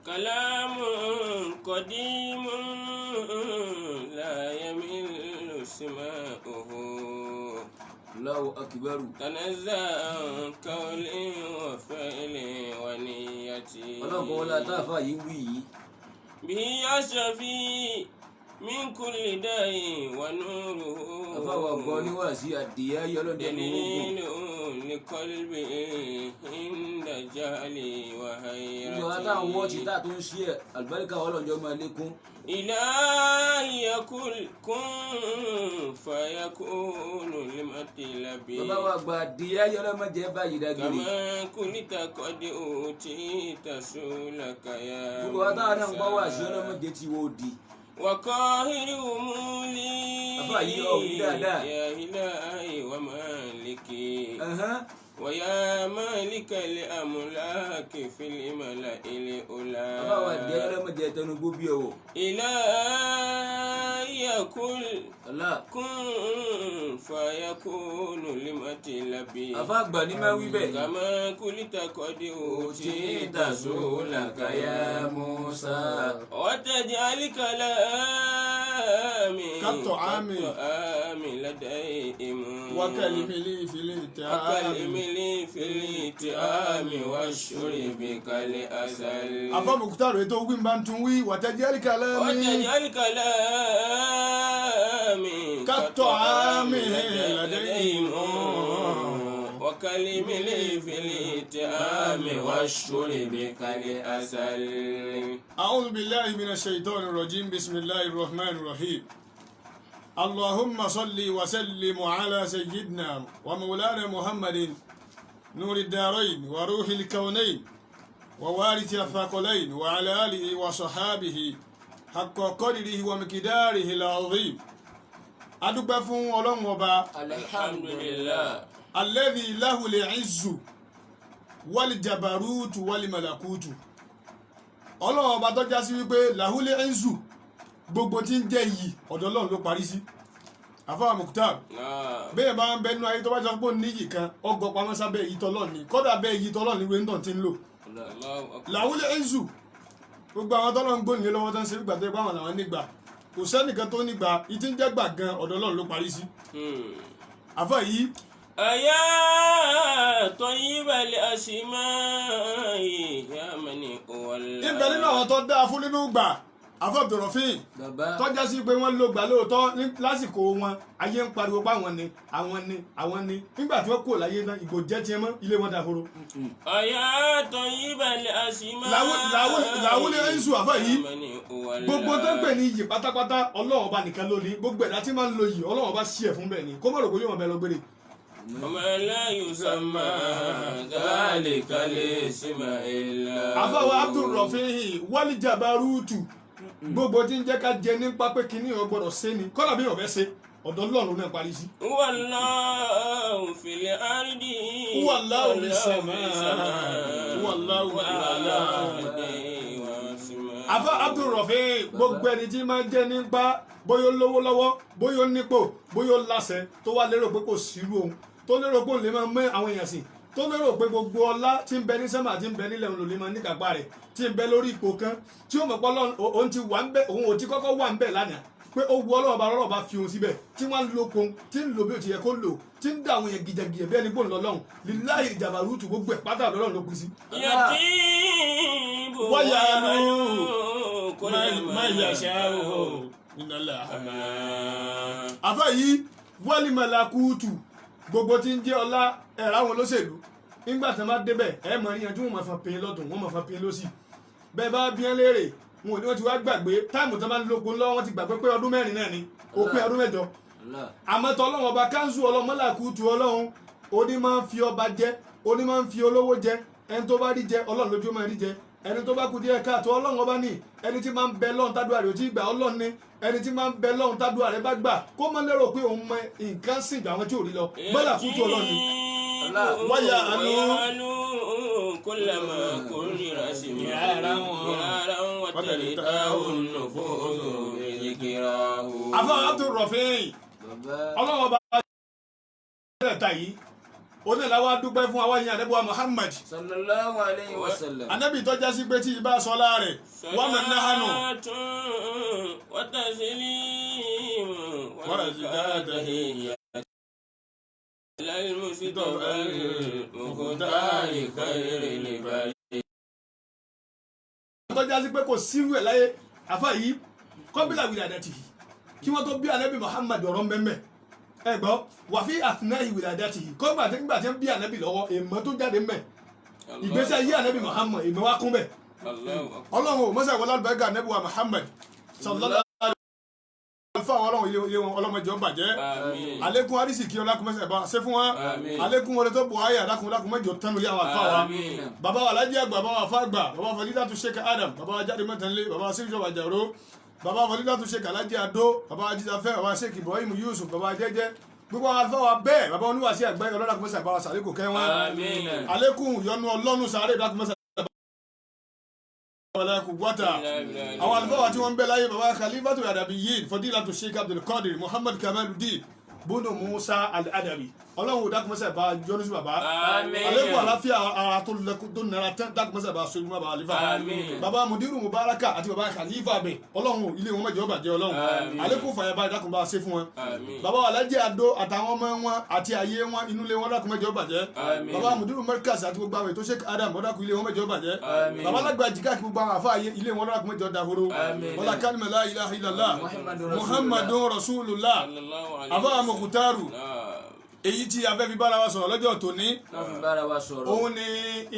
كلام قديم لا يمل سماؤه الله أكبر تنزع قول وفعل ونية ọlọ́run kan wọlé àtàfà yìí wí yìí به يشفي من كل داء ونوره àfàwọ̀ ọ̀gbọ́n níwàásí àdìyá yọ ọlọ́dẹ ní ogun دليل لقلب عند جهل ìjọba وحيرة táwọn wọ́ọ̀tì tá tó ń ṣí ẹ̀ àlùbáríkà ọlọ́njọ́ máa lékún إلهي يقول كن فيكون لمطلب bàbá wa gba àdìyá yọ ọlọ́mọdé báyìí dágìrì كما كنت قد أوتيت سؤلك يا gbogbo wa táwọn náà ń gbọ́ wá sí موسى ọlọ́mọdé tí wọ́n di وقاهر أمولي Bàbá yìí ọ̀hún dáadáa. يا إلهي ومالكي Ẹ̀hán. ويا مالك الأملاك في الملأ bàbá wa àdìyá yọ الأولى ọlọ́mọdé tẹnu gbó bí ọwọ́ إلهي كل ọlá كن فيكون لمطلبي àfa àgbà ní máa wí bẹ́ẹ̀ كما قلت قد أوتيت سؤلك يا موسى وتجعل كلامي كالطعام لديهم وكلم لي في الالتئام وكلم لي في الالتئام والشرب كالأسل afa Mukhtar ètò wí bá ń tún wí wàtẹ́jẹ́rì kalẹ́ mi وتجعل كلامي كالطعام لديهم وكلم لي في الالتئام والشرب كالأسل أعوذ بالله من الشيطان الرجيم بسم الله الرحمن الرحيم اللهم صل وسلم على سيدنا ومولانا محمد نور الدارين وروح الكونين ووارث الثقلين وعلى آله وصحابه حق قدره ومقداره العظيم adúpẹ́ fún Ọlọ́run ọba الحمد لله الذي له العز والجبروت والملكوت Ọlọ́run ọba tó já sí wípé lahul izzu gbogbo tí ń jẹ́ iyì ọ̀dọ̀ Ọlọ́run ló parí sí àfáà Mukhtar نعم bẹ́ẹ̀ bá ń bẹnu ayé tó bá jọ pé níyì kan ọgọ́ pamọ́ sábẹ́ èyí tọ́lọ́ ni kódà bẹ́ẹ̀ èyí tọ́lọ́ ni wíńdọ̀ ti ń lò الله أكبر lahul izzu gbogbo àwọn tọ́lọ́ ń gbóni lọ́wọ́ tó ń ṣe gbígbà tó yẹ pé àwọn làwọn nígbà kò sẹ́nìkan tó nígbà ìtí ń jẹ́ gbà gan ọ̀dọ̀ Ọlọ́run ló parí sí àfáà yìí أيا طيب الأسماء يا من أولى ibẹ̀ nínú àwọn tó dáa fún nínú gbà àfáà Abdulrafin bàbá tọ́já sí pé wọ́n ló gbà lóòótọ́ lásìkò wọn ayé ń pariwo pé àwọn ni nígbà tí wọ́n kúrò láyé náà ìgò jẹ́ tiẹ̀ mọ́ ilé wọn dahoro. أيا طيب الأسماء làwọn ẹ̀ńsù àfáà yìí يا من أولى gbogbo tó ń pè ní iyì pátápátá Ọlọ́run ọba nìkan ló ní gbogbo ẹ̀dá tí máa ń lo iyì Ọlọ́run ọba sí ẹ̀ fún bẹ́ẹ̀ ni kó mọ̀ rò pé yóò máa bẹ lọ gbére. وما لا يسمى ذلك الاسم إلا àfáà wa Abdulrafin wálé jabarutu gbogbo tí ń jẹ́ ká jẹ nípa pé kinní ọ̀ gbọ́dọ̀ ṣe ni kọ́lá bí yóò fẹ́ ṣe ọ̀dọ̀ Ọlọ́run náà parí sí. هو الله في الأرض هو الله في السماء هو الله في الأرض àfáà Abdulrafin gbogbo ẹni tí máa ń jẹ nípa bóyá ó lówó lọ́wọ́ bóyá ó nípò bóyá ó láṣẹ tó wá lérò pé kò sírú òun tó lérò pé òun lè máa mọ àwọn èèyàn sìn tó lérò pé gbogbo ọlá tí ń bẹ ní sẹ́mà tí ń bẹ nílẹ̀ òun ló lè máa níkàgbá rẹ̀ tí ń bẹ lórí ipò kan tí ó mọ̀ pé òun ti wà ń bẹ òun ò ti kọ́kọ́ wà ń bẹ lánàá pé ó wu Ọlọ́run bá fi òun síbẹ̀ tí wọ́n ń lo okun tí ń lo bí ó ti yẹ kó lò tí ń dá àwọn èèyàn gìjàgìjà bí ẹni gbóhùn lọ́lọ́run lillahi jabarutu gbogbo ẹ̀ pátá Ọlọ́run ló pín sí. يجيب ويعلو كل ما يشاء من الرحمن. àfáà yìí wọ́ọ̀lì màlàkùtù gbogbo tí ń jẹ́ ọlá ẹ̀rọ àwọn olóṣèlú nígbà tí wọ́n bá débẹ̀ ẹ̀ mọ̀ níyanjú wọn máa fa pin lọ́dún wọn máa fa pin lọ́sì bẹ́ẹ̀ bá bí wọn léèrè wọn ò ní wọ́n ti wá gbàgbé táìmù tó bá ń lóko lọ́wọ́ wọn ti gbàgbé pé ọdún mẹ́rin náà ni òpin ọdún mẹ́jọ àmọ́ tọ́ Ọlọ́run ọba káńsù Ọlọ́run màlàkùtù Ọlọ́run oní máa ń fi ọba jẹ oní máa ń fi olówó jẹ ẹni tó bá rí jẹ Ọlọ́run lójú máa rí jẹ ẹni tó bá kú díẹ̀ káàtó Ọlọ́run ọba ní ẹni tí máa ń bẹ lọ́run tádùá rẹ̀ ò tí ì gbà Ọlọ́run ní ẹni tí máa ń bẹ lọ́run tádùá rẹ̀ bá gbà kó má lérò pé òun mọ nǹkan sìn ju àwọn tí ò rí lọ màlàkùtù Ọlọ́run ní. ويعلو كلما كرر سمعارا وتلتاه النفوس بذكراه àfáà Abdulrafin bàbá Ọlọ́run ọba ẹ̀ta yìí onílà wa dúpẹ́ fún àwa yẹn àdébùwà Muhammad sallallahu alayhi wa sallam. anabi tó jásí pé tí ibà sọlá rẹ̀ wà mọ̀ náà hànú. وتسليم ورزقات وتحية للمصطفى المختار خير البرية. tó jásí pé kò sírú ẹ̀ láyé àfa yìí kọ́bílà wiladatihi kí wọ́n tó bí anabi Muhammad ọ̀rọ̀ mbẹ́mbẹ́ ẹ gbọ́ wàfí àtúnáhì wiladatihi kọ́gbà tí ń bí anabi lọ́wọ́ èèmọ̀ tó jáde mbẹ́ ìgbésí ayé anabi Muhammad èèmọ̀ wá kún bẹ́ẹ̀ ọlọ́run ò mọ́sá wọlé alùbáríkà anabi wa Muhammad sallallahu alfa ọlọ́run ilé wọn ọlọ́mọdé ọba jẹ́ alekun arísìkí ọlákùnmẹ́sẹ̀ bá ṣe fún wa alekun wọlé tó bọ̀ ayé àdákùnmẹ́jọ tẹ́nu lé àwọn afá wa bàbá wa alájí àgbà bàbá wa afá àgbà bàbá wa Fadilatu Sheikh Adam bàbá wa jáde mẹ́tẹ̀lé bàbá wa sèkìjọ bàjàrò bàbá wa Fadilatu Sheikh alájí àdó bàbá wa jíjàfẹ́ bàbá wa Sheikh Ibrahim Yusuf bàbá wa jẹ́jẹ́ gbogbo àwọn afá wa bẹ́ẹ̀ bàbá wọn níwàásí àgbáyé ọlọ́dàkùnmẹ́sẹ̀ bá wa sàlékò kẹ́ wọn alekun yọnu ọlọ́nu sàárè dákùnmẹ́sẹ̀ wala quwwata àwọn àlùfáà tí wọ́n ń bẹ láyé baba Khalifatu Adabiyyin Fadilatu Sheikh Abdul Qadir Muhammad Kamaluddin Bono Musa Al-Adabi ọlọ́run dákúmọ́sẹ̀ bá jọ́nùsí bàbá alẹ́kùn àláfíà ara tó lẹ́kùn tó nara tán dákúmọ́sẹ̀ bá sọ́jú bàbá alifa bàbá Mudiru Mubaraka àti bàbá Khalifa bẹ̀ ọlọ́run ilé wọn mẹ́jọ bàjẹ́ ọlọ́run alẹ́kùn fàyàbá dákùn bá ṣe fún wọn bàbá Alhaji Ado àtàwọn ọmọ wọn àti ayé wọn inú ilé wọn dákùn mẹ́jọ bàjẹ́ bàbá Mudiru Markaz àti gbogbo àwọn ètò Sheikh Adam dákùn ilé wọn mẹ́jọ bàjẹ́ bàbá alágbà jìgá kí gbogbo àwọn àfa ayé ilé wọn dákùn mẹ́jọ dahoro wala kalima la ilaha illallah Muhammadun Rasulullah àfa Mukutaru èyí tí a fẹ́ fi bára wa sọ̀rọ̀ lọ́jọ́ tòní òun ni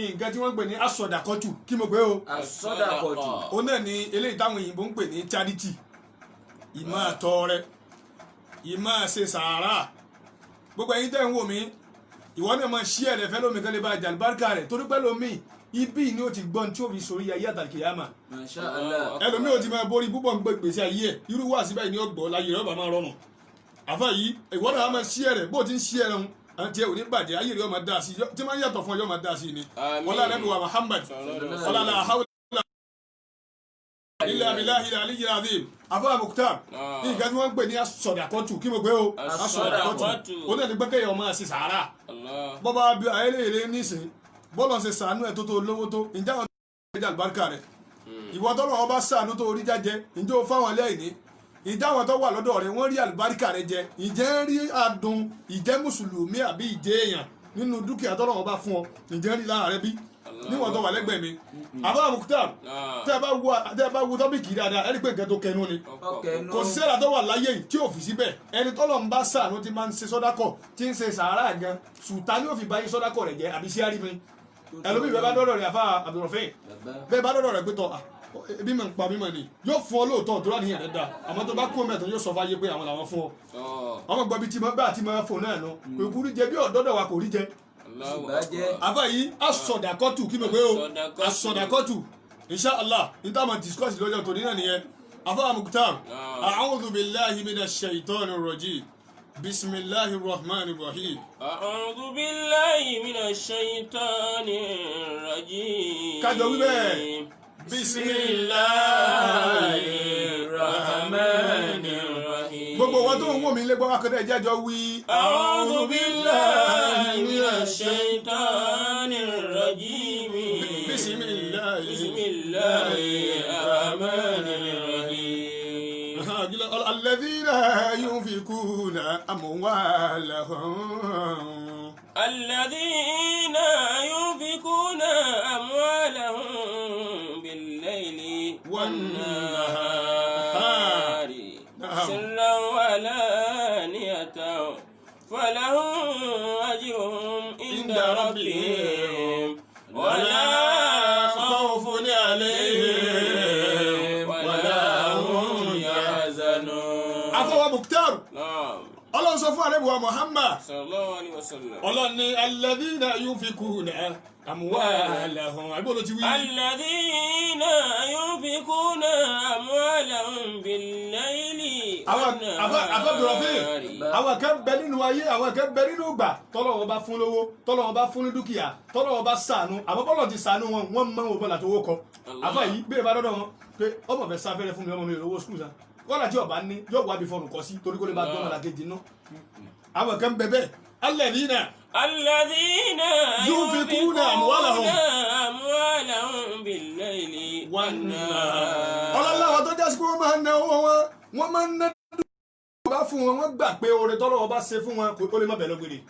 nǹkan tí wọ́n ń pè ní asọ̀dàkọ́tù kí mo pè o asọ̀dàkọ́tù òun náà ni eléyìí táwọn òyìnbó ń pè ní charity ìmọ̀ àtọrẹ ìmọ̀ ṣe sàárà gbogbo ẹ̀yin tẹ́ ń wò mí ìwọ náà máa ṣí ẹ̀rẹ̀ fẹ́ lómi kan lè ba àjàlùbáríkà rẹ̀ torí pẹ́ lómi ibi ni ó ti gbọ́n tí ó fi sórí ayé àtàkìyàmà Masha Allah ẹlòmíì ò ti máa borí púpọ̀ ń gbèsè ayé ẹ̀ irú wà síbẹ̀ ni ó gbọ́ láyé rẹ̀ ó bá máa rọrùn àfa yìí ìwọ náà máa ṣí ẹrẹ bó ti ń ṣí ẹrẹ ń àti ẹ ò ní bàjẹ́ ayé rẹ yóò máa dá sí tí máa ń yàtọ̀ fún ọ yóò máa dá sí ni wọlé alẹ́nu wa Muhammad wọlé alẹ́ ahawulẹ̀ ilẹ̀ abilahi ilẹ̀ aliyu azim afa Mukhtar ní ìgbà tí wọ́n ń pè ní asọ̀dàkọ́tù kí mo gbé o asọ̀dàkọ́tù ó náà ní gbẹ́kẹ̀yẹ ọmọ àti sàárà bọ́ba ayélujára nísìn bọ́ọ̀lù ṣe sàánú ẹ̀ tó tó lówó tó ǹjẹ́ àwọn tó ń jẹ́ àlùbáríkà rẹ̀ ìwọ tọ́lọ́ ọba sàánú tó orí jájẹ ǹjẹ́ o fáwọn lẹ́yìn ìjà àwọn tó wà lọ́dọ̀ rẹ̀ wọ́n rí àlùbáríkà rẹ̀ jẹ ìjẹ́ rí adùn ìjẹ́ mùsùlùmí àbí ìjẹ́ èèyàn nínú dúkìá tọ́lọ́ wọn bá fún ọ ìjẹ́ rí lára rẹ bí níwọ̀n tó wà lẹ́gbẹ̀ẹ́ mi àbá Mukhtar tẹ́ ẹ bá wo tọ́pìkì dáadáa ẹ rí pé nǹkan tó kẹnu ni kò sí ẹ̀rà tó wà láyé yìí tí ò fi síbẹ̀ ẹni tọ́lọ̀ ń bá sàánú ti máa ń ṣe sọ́dákọ̀ tí ń ṣe sàárà gan sùtá ni ó fi bá yín sọ́dákọ̀ rẹ̀ jẹ́ àbí sí àrífín ẹlòmíì bẹ́ẹ̀ bá dọ́dọ̀ rẹ̀ àfa Abdulrafin bẹ́ẹ̀ bá dọ́dọ̀ rẹ̀ pé tọ́ ebi mọ̀ nípa mímọ̀ ni yóò fún ọ lóòótọ́ tó láti yàn rẹ̀ dá àmọ́ tó bá kú ọmọ ẹ̀tọ́ yóò sọ fáyé pé àwọn làwọn fún ọ ọmọ gbọ́ bí tí mo bá àti mo fò náà nù kò kú rí jẹ bí ọ̀dọ́dọ̀ wa kò rí jẹ. àbá yìí asọ̀dàkọ́tù kí mo pé o asọ̀dàkọ́tù inshallah ní táwọn discuss lọ́jọ́ tòní náà nìyẹn àbá Mukhtar a'udhu billahi minash shaitanir rajim bismillahir rahmanir rahim. a'udhu billahi minash shaitanir rajim. kájọ wíbẹ̀. Bismillahirrahmanirrahim. Gbogbo wọn tó ń wò mí lé gbọ́ akọ́dẹ́ ìjájọ́ wí. A'udhu billahi minash shaitanir rajim. Bismillahirrahmanirrahim. Alladhina yunfikuna amwalahum. الذين ينفقون أموالهم بالليل والنهار سرا وعلانية فلهم أجرهم عند ربهم ولا خوف عليهم ولا هم يحزنون. أخوة مختار. Ọlọ́run sọ fún àrẹ́bùwà Muhammad sallallahu alaihi wasallam. Ọlọ́run ní alladhina yunfikuna amwalahum àbí olóòtú wí. alladhina yunfikuna amwalahum bil-layli àfẹ́bùrọ̀fẹ́ àwọn kan bẹ nínú ayé àwọn kan bẹ nínú ìgbà tọ́lọ́wọ́ bá fún lówó tọ́lọ́wọ́ bá fún ní dúkìá tọ́lọ́wọ́ bá ṣàánú àmọ́ bọ́lọ̀ ti ṣàánú wọn wọ́n mọ òun bọ́lá tó wó kọ àfà yìí bẹ́ẹ̀ bá dọ́dọ̀ wọn pé ọmọ fẹ́ sáfẹ́rẹ́ fún mi ọmọ mi lówó skul sa wọ́n láti ọba ní yóò wá bí fọ́nù kọ́ sí torí kó lè bá gbọ́n ọ̀la kejì ná àwọn kan bẹ bẹ́ẹ̀ alladhina الذين ينفقون ينفقون أموالهم أموالهم بالليل والنهار ọlọ́láwọ̀ tó jẹ́ sí pé wọ́n máa ń ná owó wọn wọ́n máa ń ná dúkìá bá fún wọn wọ́n gbà pé oore tọ́lọ́wọ́ bá ṣe fún wọn kò lè má bẹ̀ lọ́gbẹ̀rẹ̀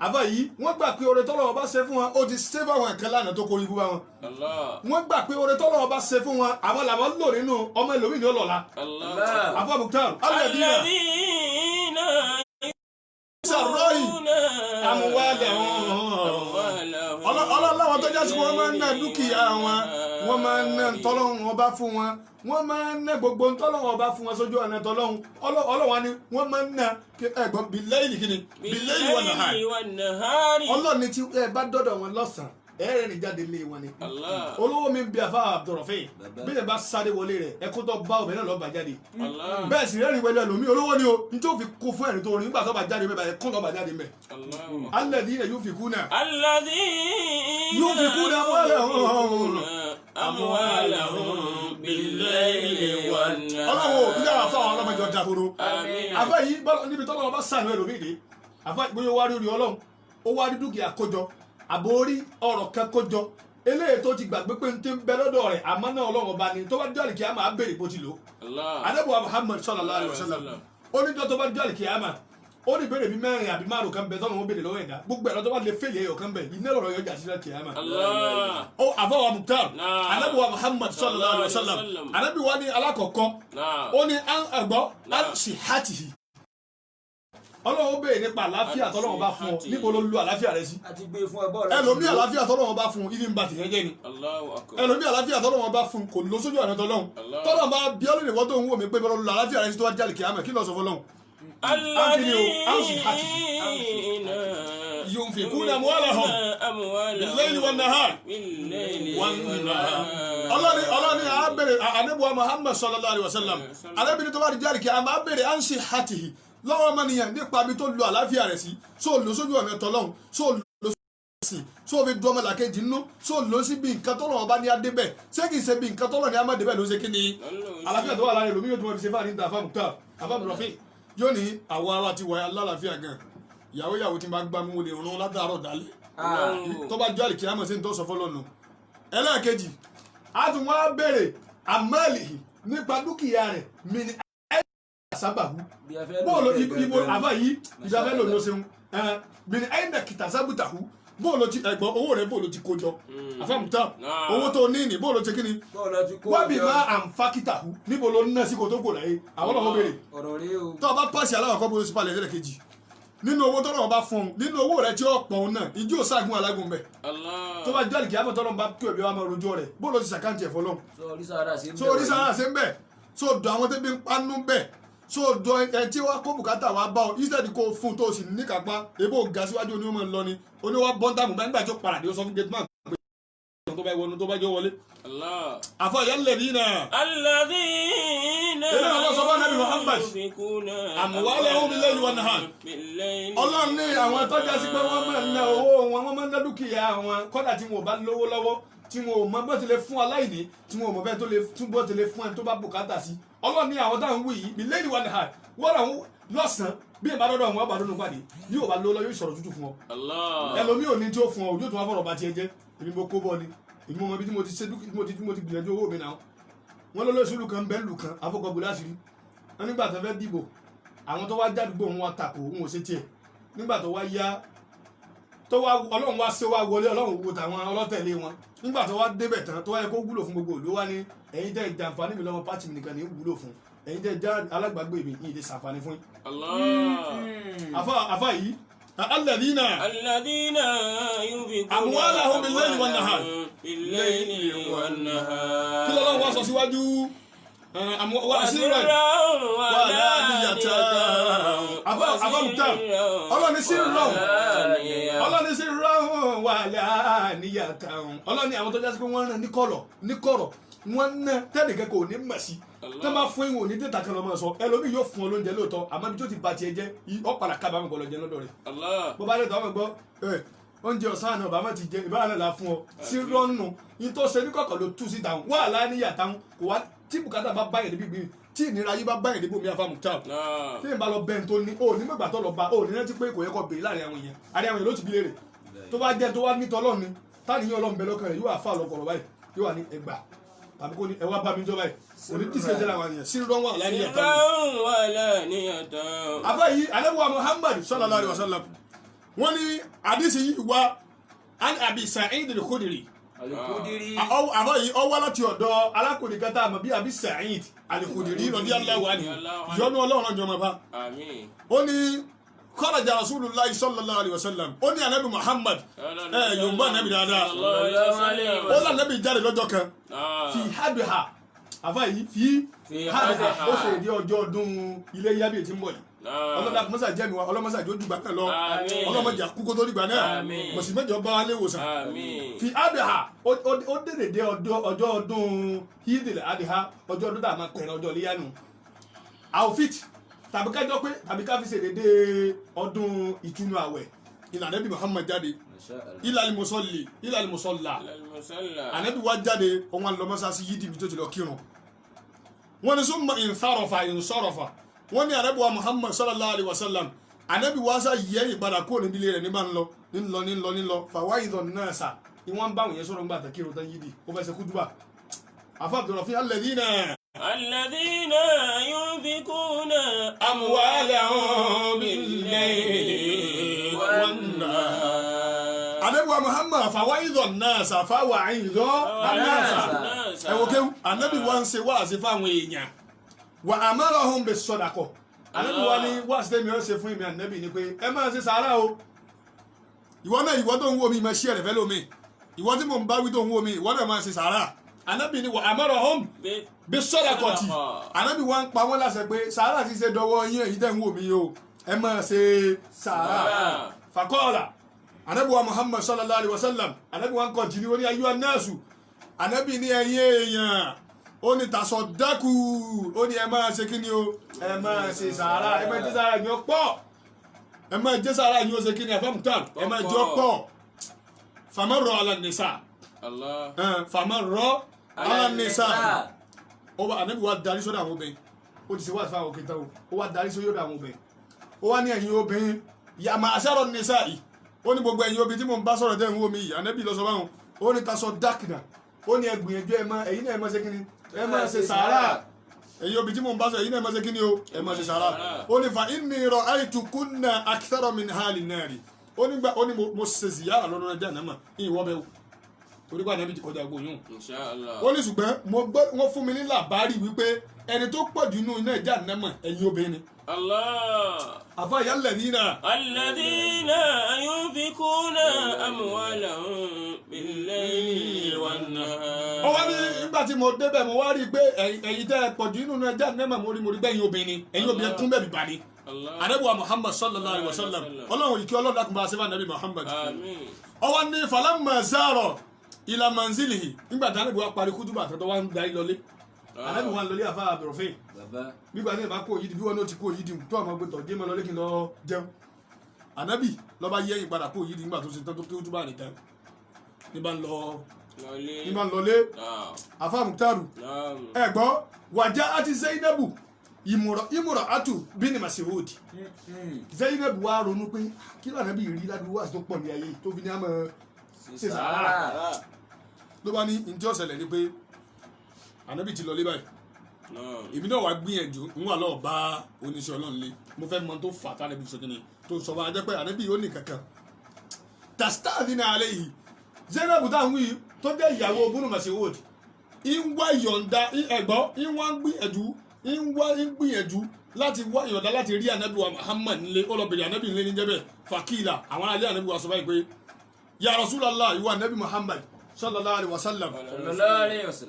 àbá yìí wọ́n gbà pé oore tọ́lọ́wọ́ bá ṣe fún wọn ó ti ṣe fáwọn nǹkan lánàá tó kórìí bú bá wọn wọ́n gbà pé oore tọ́lọ́wọ́ bá ṣe fún wọn àwọn làwọn lò nínú ọmọ ẹlòmíì ní ọlọ́la àbá Mukhtar alladhina sàrọ́yì ọlọ́láwọ̀ tó jẹ́ sí pé wọ́n máa ń ná dúkìá wọn wọ́n máa ń ná tọ́lọ́run ọba fún wọn wọ́n máa ń ná gbogbo tọ́lọ́run ọba fún wọn sójú ọ̀nà tọ́lọ́run ọlọ́wọ́ ni wọ́n máa ń ná ẹ̀gbọ́n bìlẹ́yìn kìíní bìlẹ́yìn wan nahar ọlọ́ni tí ẹ bá dọ́dọ̀ wọn lọ́sàn-án ẹ̀rẹ̀ ní jáde lé wọn ni olówó mi bí afa Abdurrafi bí ẹ bá sáré wọlé rẹ ẹ kó tó bá obìnrin náà lọ́ọ́ bá jáde bẹ́ẹ̀ sì rẹ́rìn wẹlé ẹlòmíì olówó ni o ní tó fi kó fún ẹ̀rín tó rìn nígbà tó bá jáde mẹ́ba ẹ kó lọ́ọ́ bá jáde mẹ́ alladhina yunfikuna بالليل والنهار ọlọ́wọ́ ilé àwọn afáwọn ọlọ́mọdé ọjà horo afẹ́ yìí níbi tọ́lọ́wọ́ bá sànú ẹlòmíì dé afẹ́ bóyá wá rí ọlọ́run ó wá rí dúkìá kójọ àbórí ọ̀rọ̀ kan kójọ eléyìí tó ti gbàgbé pé n ti ń bẹ lọ́dọ̀ rẹ̀ àmọ́ náà ọlọ́run ọba ni tó bá dé àlìkíyàmá á béèrè bó ti lò adébùwà Muhammad sallallahu alaihi wasallam ó ní tó bá dé àlìkíyàmá ó ní béèrè bí mẹ́rin àbí márùn kan bẹ tọ́nà wọn béèrè lọ́wọ́ ẹ̀dá gbogbo ẹ̀rọ tó bá lè fèlè ẹ̀yọ̀ kan bẹ iná lọ́rọ̀ yọjà sí àlìkíyàmá ó àfọwọ́ Mukhtar adébùwà Muhammad sallallahu alaihi wasallam adébùwà ní alákọ̀ọ́kọ́ ó ní àgbọ̀ al-sihhatihi ọlọ́run béèrè nípa àlàáfíà tọ́lọ́run bá fún ọ níbo ló lu àlàáfíà rẹ sí ẹlòmí àlàáfíà tọ́lọ́run bá fún ìdí ń ba tìyẹn jẹ́ ni ẹlòmí àlàáfíà tọ́lọ́run bá fún kò lọ sójú ọ̀nà tọ́lọ́run tọ́lọ́run bá bí ọlọ́run ìwọ́n tó ń wò mí pé bọ́lá lu àlàáfíà rẹ sí tó wá jáde kìámẹ́ kí lọ sọ fọlọ́run. ينفقون أموالهم بالليل والنهار ọlọ́ni àbẹ̀rẹ̀ ànábì Muhammad sallallahu alaihi wasallam arábìnrin tó bá di jáde kìámẹ́ àbẹ̀rẹ̀ ansi hatihi lọ́wọ́ ọmọnìyàn nípa bí tó lu àlàáfíà rẹ̀ sí so lọ sójú ọ̀nà tọ́lọ́hún so lọ sí so fi du ọmọlàkejì nínú so lọ sí bí nǹkan tọ́lọ́ ọba ní adébẹ̀ ṣé kìí ṣe bí nǹkan tọ́lọ́ ní amádébẹ̀ ló ṣe kí ni àlàáfíà tó wà lára ẹlòmíì yóò tún wọn fi ṣe fáàní níta Mukhtar Abdurrafi yóò ní àwọ̀ ara ti wà lálàáfíà gan ìyàwó tí máa gbá mú lè rún látàárọ̀ dálé tó bá jọ́ àlìkí àmọ̀ sí ní tó sọ fọ́lọ́nù ẹlẹ́ẹ̀kejì a tún wá béèrè àmọ́lì nípa dúkìá rẹ̀ mìíní sábàbù bóòlù ibo àbá yìí ìjàfẹ́ lò ló ṣeun bìnrin ẹ̀yìnbẹ̀ kìtà sábùtàhù bóòlù ti ẹ̀gbọ́n owó rẹ̀ bóòlù ti kójọ àfẹ́mùtà owó tó ní ní bóòlù ti kíni wábì má àǹfàkìtàhù níbo ló ń ná sí kò tó kò láyé àwọn ọmọ béèrè tó o bá pàṣẹ aláwọ̀kọ́ bó o sì palẹ̀ ẹ̀rẹ́ kejì nínú owó tọ́lọ́ bá fún un nínú owó rẹ̀ tí ó pọ̀ náà ìjó ságun alágùn bẹ̀ tó bá jẹ́ àlìkí àmọ́ tọ́lọ́ bá kí òbí wa máa rojọ́ rẹ̀ bóòlù ti sàkáǹtì ẹ̀fọ́ lọ́hùn so orí sára ṣe ń bẹ̀ so dọ̀ àwọn tẹ́bí ń panú bẹ̀ so dọ ẹ tí wàá kó bùkátà wàá bá ọ instead kó fún tó o sì ní kápá ebó ga síwájú oníwọ́n máa ń lọ ni oníwà bọ́ńtàmù bá nígbà tí ó paradé ó sọ fún gateman pé tó bá wọnú tó bá jọ wọlé. àfọ alladhina. ilé àwọn sọ fún anabi Muhammad amwalahum bil-layli wan-nahar. ọlọ́run ní àwọn tọ́jà sí pé wọ́n máa ń ná owó wọn wọ́n máa ń ná dúkìá wọn kọ́dà tí wọn ò bá lówó lọ́wọ́ tí wọn ò mọ bó ti lè fún aláìní tí wọn ò mọ bẹ́ẹ̀ tó lè tún bó ti lè fún ẹni tó bá bùkátà sí ọlọ́run ní àwọn táwọn wù yìí bil-layli wan-nahar wọ́n rà wọ́n lọ́sàn-án bí ẹ bá dọ́dọ̀ wọn bá dọ́dọ̀ pàdé bí ò bá lówó lọ yóò sọ̀rọ̀ tútù fún ọ ẹlòmíì ò ní tí ó fún ọ yóò tún wá fọ̀rọ̀ bá tiẹ̀ jẹ́ èmi mo kó bọ́ ni èmi mo mọ bí tí mo ti ṣe mo ti gbìyànjú owó mi náà wọn lọ lóṣù lù kan bẹ́ẹ̀ lù kan afọkọ̀bù láṣìírí wọn nígbà tó fẹ́ dìbò àwọn tó wá jádùgbò wọn takò wọn ò ṣe tiẹ̀ nígbà tó wá yá tó wá ọlọ́run wá ṣe wá wọlé ọlọ́run wo tàwọn ọlọ́tẹ̀lé wọn nígbà tó wá débẹ̀ tán tó wá yẹ kó wúlò fún gbogbo òlú wá ní ẹ̀yin tẹ́ ìjàǹfààní mi lọ́wọ́ pátì mi nìkan ní wúlò fún ẹ̀yin tẹ́ já alágbàgbé mi ìdè sàǹfààní fún yín. àfa yìí alladhina yunfiquna amwalahum bil-layli wan-nahar kí lọ́lọ́run wá sọ síwájú ọlọ́ni sí rọrùn wà láàníyàtà ọlọ́ni àwọn tó jásí pé wọ́n rán ní kọ̀rọ̀ wọ́n ná tẹ́nìkẹ́ kò ní mọ̀ sí tó bá fún ìwò ní dẹ́ta kan lọ́mọ sọ ẹlòmíì yóò fún ọ lóúnjẹ lóòótọ́ àmọ́ bí tó ti ba tiẹ̀ jẹ́ ọ̀pàdà kábàámọ̀ gbọ́dọ̀ jẹ lọ́dọ̀ rẹ̀ bó bá dé tọ́ ọmọ gbọ́ oúnjẹ ọ̀sán àná bàbá ti jẹ ìbára náà la fún ọ sí rọ́nù yín tó ṣe ní kọ̀kọ̀ ló tú síta wà láàníyàtà kò wá tí bùkátà bá báyìí níbi gbìn tí ìnira yìí bá báyìí níbo mi àfàmù tá tí ìbá lọ bẹ́ẹ̀ tó ní ó ní mẹ́gbà tó lọ bá ó ní rántí pé kò yẹ kó béèrè láàrin àwọn èèyàn àrí àwọn èèyàn ló ti bí léèrè tó bá jẹ́ tó wá ní tọ́lọ́ ni táníyàn ọlọ́run bẹ lọ́kàn rẹ̀ yóò wá fà lọ́kọ̀ọ̀rọ̀ báyìí yóò wá ní ẹgbà tàbí kó ní ẹ wá bá mi jọ báyìí òní tí ìṣẹ́jẹ́ làwọn èèyàn sí rán wà láníyàn afẹ́ yìí alẹ́wà Muhammad sallallahu alaihi wasallam wọ́n ní àdísì yìí wá an Abi Sa'id al-Khudri àbọ̀ yìí ọ wá láti ọ̀dọ̀ alákùnrin kẹta àmọ́ bí Abi Sa'id al-Khudri radiyallahu anhu yọ́nú ọlọ́run ọjọ́ mọ́ bá ó ní kharaja Rasulullah sallallahu alaihi wasallam ó ní Ànábì Muhammad yorùbá Ànábì dáadáa ó lá Ànábì jáde lọ́jọ́ kan fi hadha àbọ̀ yìí fi hadha ó ṣe èdè ọjọ́ ọdún ilé yábì tí ń bọ̀ yìí ọlọ́dà mọ́sá jẹ́ mi wá ọlọ́mọ́sá jẹ́ ojúgbà náà lọ ọlọ́mọjà kúkó tó dìgbà náà mọ̀sí mẹ́jọ bá wálé wòsàn fi adìhà ó dèrè dé ọjọ́ ọdún hídìlẹ̀ adìhà ọjọ́ ọdún tàà máa pẹ̀rẹ̀ ọjọ́ léyánu outfit tàbí kájọ pé tàbí ká fi ṣèdè dé ọdún ìtúnu àwẹ̀ ìlànà Ànábì Muhammad jáde ilal musalla Ànábì wá jáde ọmọ lọmọsá sí yídì bí tó ti lọ kírun wọn ni summa insarafa wọ́n ní Ànábì wa Muhammad sallallahu alaihi wasallam Ànábì wa sá yẹ ìpadà kúrò níbi ilé rẹ̀ ní bá ń lọ fàwáìdọ̀ náà sà ni wọ́n bá wọ̀nyẹn sọ̀rọ̀ ńgbà tẹ̀kírò tán yídì ó fẹ́ ṣe kúdùbà àfàbdùrọ̀ fi alladhina yunfikuna amwalahum bil-layli wan-nahar Ànábì wa Muhammad fàwáìdọ̀ náà sà fàwáìdọ̀ náà sà ẹ̀wọ̀ kéwù Ànábì wa ń ṣe wáàsí fáwọn èèyàn wa amarahum bis-sadaqa Ànábì wa ní wáàsí tẹ́mi ó ṣe fún ìmì Ànábì ni pé ẹ máa ṣe sàárà o ìwọ náà ìwọ tó ń wò mí máa ṣí ẹ̀rẹ̀fẹ́ lómi ìwọ tí mò ń bá wí tó ń wò mí ìwọ náà máa ṣe sàárà Ànábì ni wa amarahum bis-sadaqati Ànábì wa ń pa wọ́n láṣẹ pé sàárà ti ṣe dọwọ́ yín èyí tẹ́ ń wò mí o ẹ máa ṣe sàárà faqala Ànábì wa Muhammad sallallahu alaihi wasallam Ànábì wa ń kọ̀ntínú ó ní ayyuhan nasu Ànábì ní ẹ̀yin èèyàn ó ní tasaddaku ó ní ẹ máa ṣe kí ni o ẹ máa ṣe sàárà ẹ máa jẹ sàárà ní ọ̀pọ̀ ẹ máa jẹ sàárà ní oṣù kí ni àfọmùtàn ẹ máa jẹ ọ̀pọ̀ famarra ala nisa famarra ala nisa ó wá Ànábì wa darí sọ́dọ̀ àwọn obìnrin ó ti ṣe wá fáwọn òkè tán ó wá darí sọ́dọ̀ àwọn obìnrin ó wá ní ẹ̀yin obìnrin ya ma'ashara nisa'i ó ní gbogbo ẹ̀yin obìnrin tí mò ń bá sọ̀rọ̀ tẹ́ ń wò mí yìí Ànábì lọ sọ báwọn ó ní tasaddaqna ó ní ẹ gbìyànjú ẹ̀yin náà ẹ máa ṣe kí ni ẹ máa ṣe sàárà ẹ̀yin obì tí mo ń bá sọ ẹ̀yin náà ẹ máa ṣe kí ni o ẹ máa ṣe sàárà ó ní fa inni ra'aytukunna akthara min ahli an-nari ó ní mo ṣe ziyara lọ́dún ẹja náà mà ìwọ́ bẹ́ẹ̀ o torí pé Ànábì ti kọjá gbóyún ó ní ṣùgbọ́n wọ́n fún mi ní làbárì wípé ẹni tó pọ̀ jù nínú iná ẹja náà mà ẹ̀yin obìnrin àfàyà alladhina yunfikuna amwalahum bil-layli wan-nahar. ó wá ní nígbà tí mo débẹ̀ mo wá rí i pé ẹ̀yin tẹ́ ẹ pọ̀jù nínú ẹja nẹ́ẹ̀mà mo rí bẹ́ẹ̀ ẹ̀yin obìnrin kún bẹ́ẹ̀ bíbá ni. Ànábì wa Muhammad sallallahu alaihi wasallam ọlọ́run ìkí ọlọ́run dákun bá a ṣe fún Ànábì Muhammad. ó wá ní falamma zara ila manzilihi nígbà tí Ànábì wa parí kútúbà àtọ́tọ́ wa ń darí lọlé Ànábì wa ń lọlé àfa àbẹ̀rọ̀fẹ́ nígbà tí ìbá kó yídi bí wọn náà ti kó yídi tó àwọn ọgbẹ́tọ̀ dé mọ́ lọlé kí n lọ jẹun Ànábì lọ́ba yẹ́yìn padà kó yídi nígbà tó ṣe tán tó tó túbà nìkan ní bá ń lọlé àfa Muktaru ẹ̀gbọ́n wàjá àti Zainabu ìmùrọ̀ àtù bíní Mas'ud Zainabu wa ronú pé kí ló Ànábì rí ládùúgbò àti tó pọ̀ ní ayé tó fi ní àmọ́ ṣe sàárà ló bá ní ntí ọ̀sẹ̀lẹ̀ ni pé Ànábì ti lọlé báyìí èmi náà wá gbìyànjú ń wà lọ́ọ̀ bá oníṣẹ́ Ọlọ́run lé mo fẹ́ mọ tó fà tá Ànábì sọ kíni tó sọ fún ajẹ́ pé Ànábì ó ní kankan tasta'dhina alayhi Zainabu táwọn wí tó jẹ́ ìyàwó bíní Mas'ud ń wá yọ̀ǹda ẹ̀gbọ́n ń wá gbìyànjú láti wá ìyọ̀ǹda láti rí Ànábì wa Muhammad nílé ọlọ́bìnrin Ànábì nílé níjẹ́bẹ̀ fàkìlà àwọn alẹ́ Ànábì wa sọ báyìí pé ya Rasulallah ìwà Ànábì Muhammad sallallahu alaihi wasallam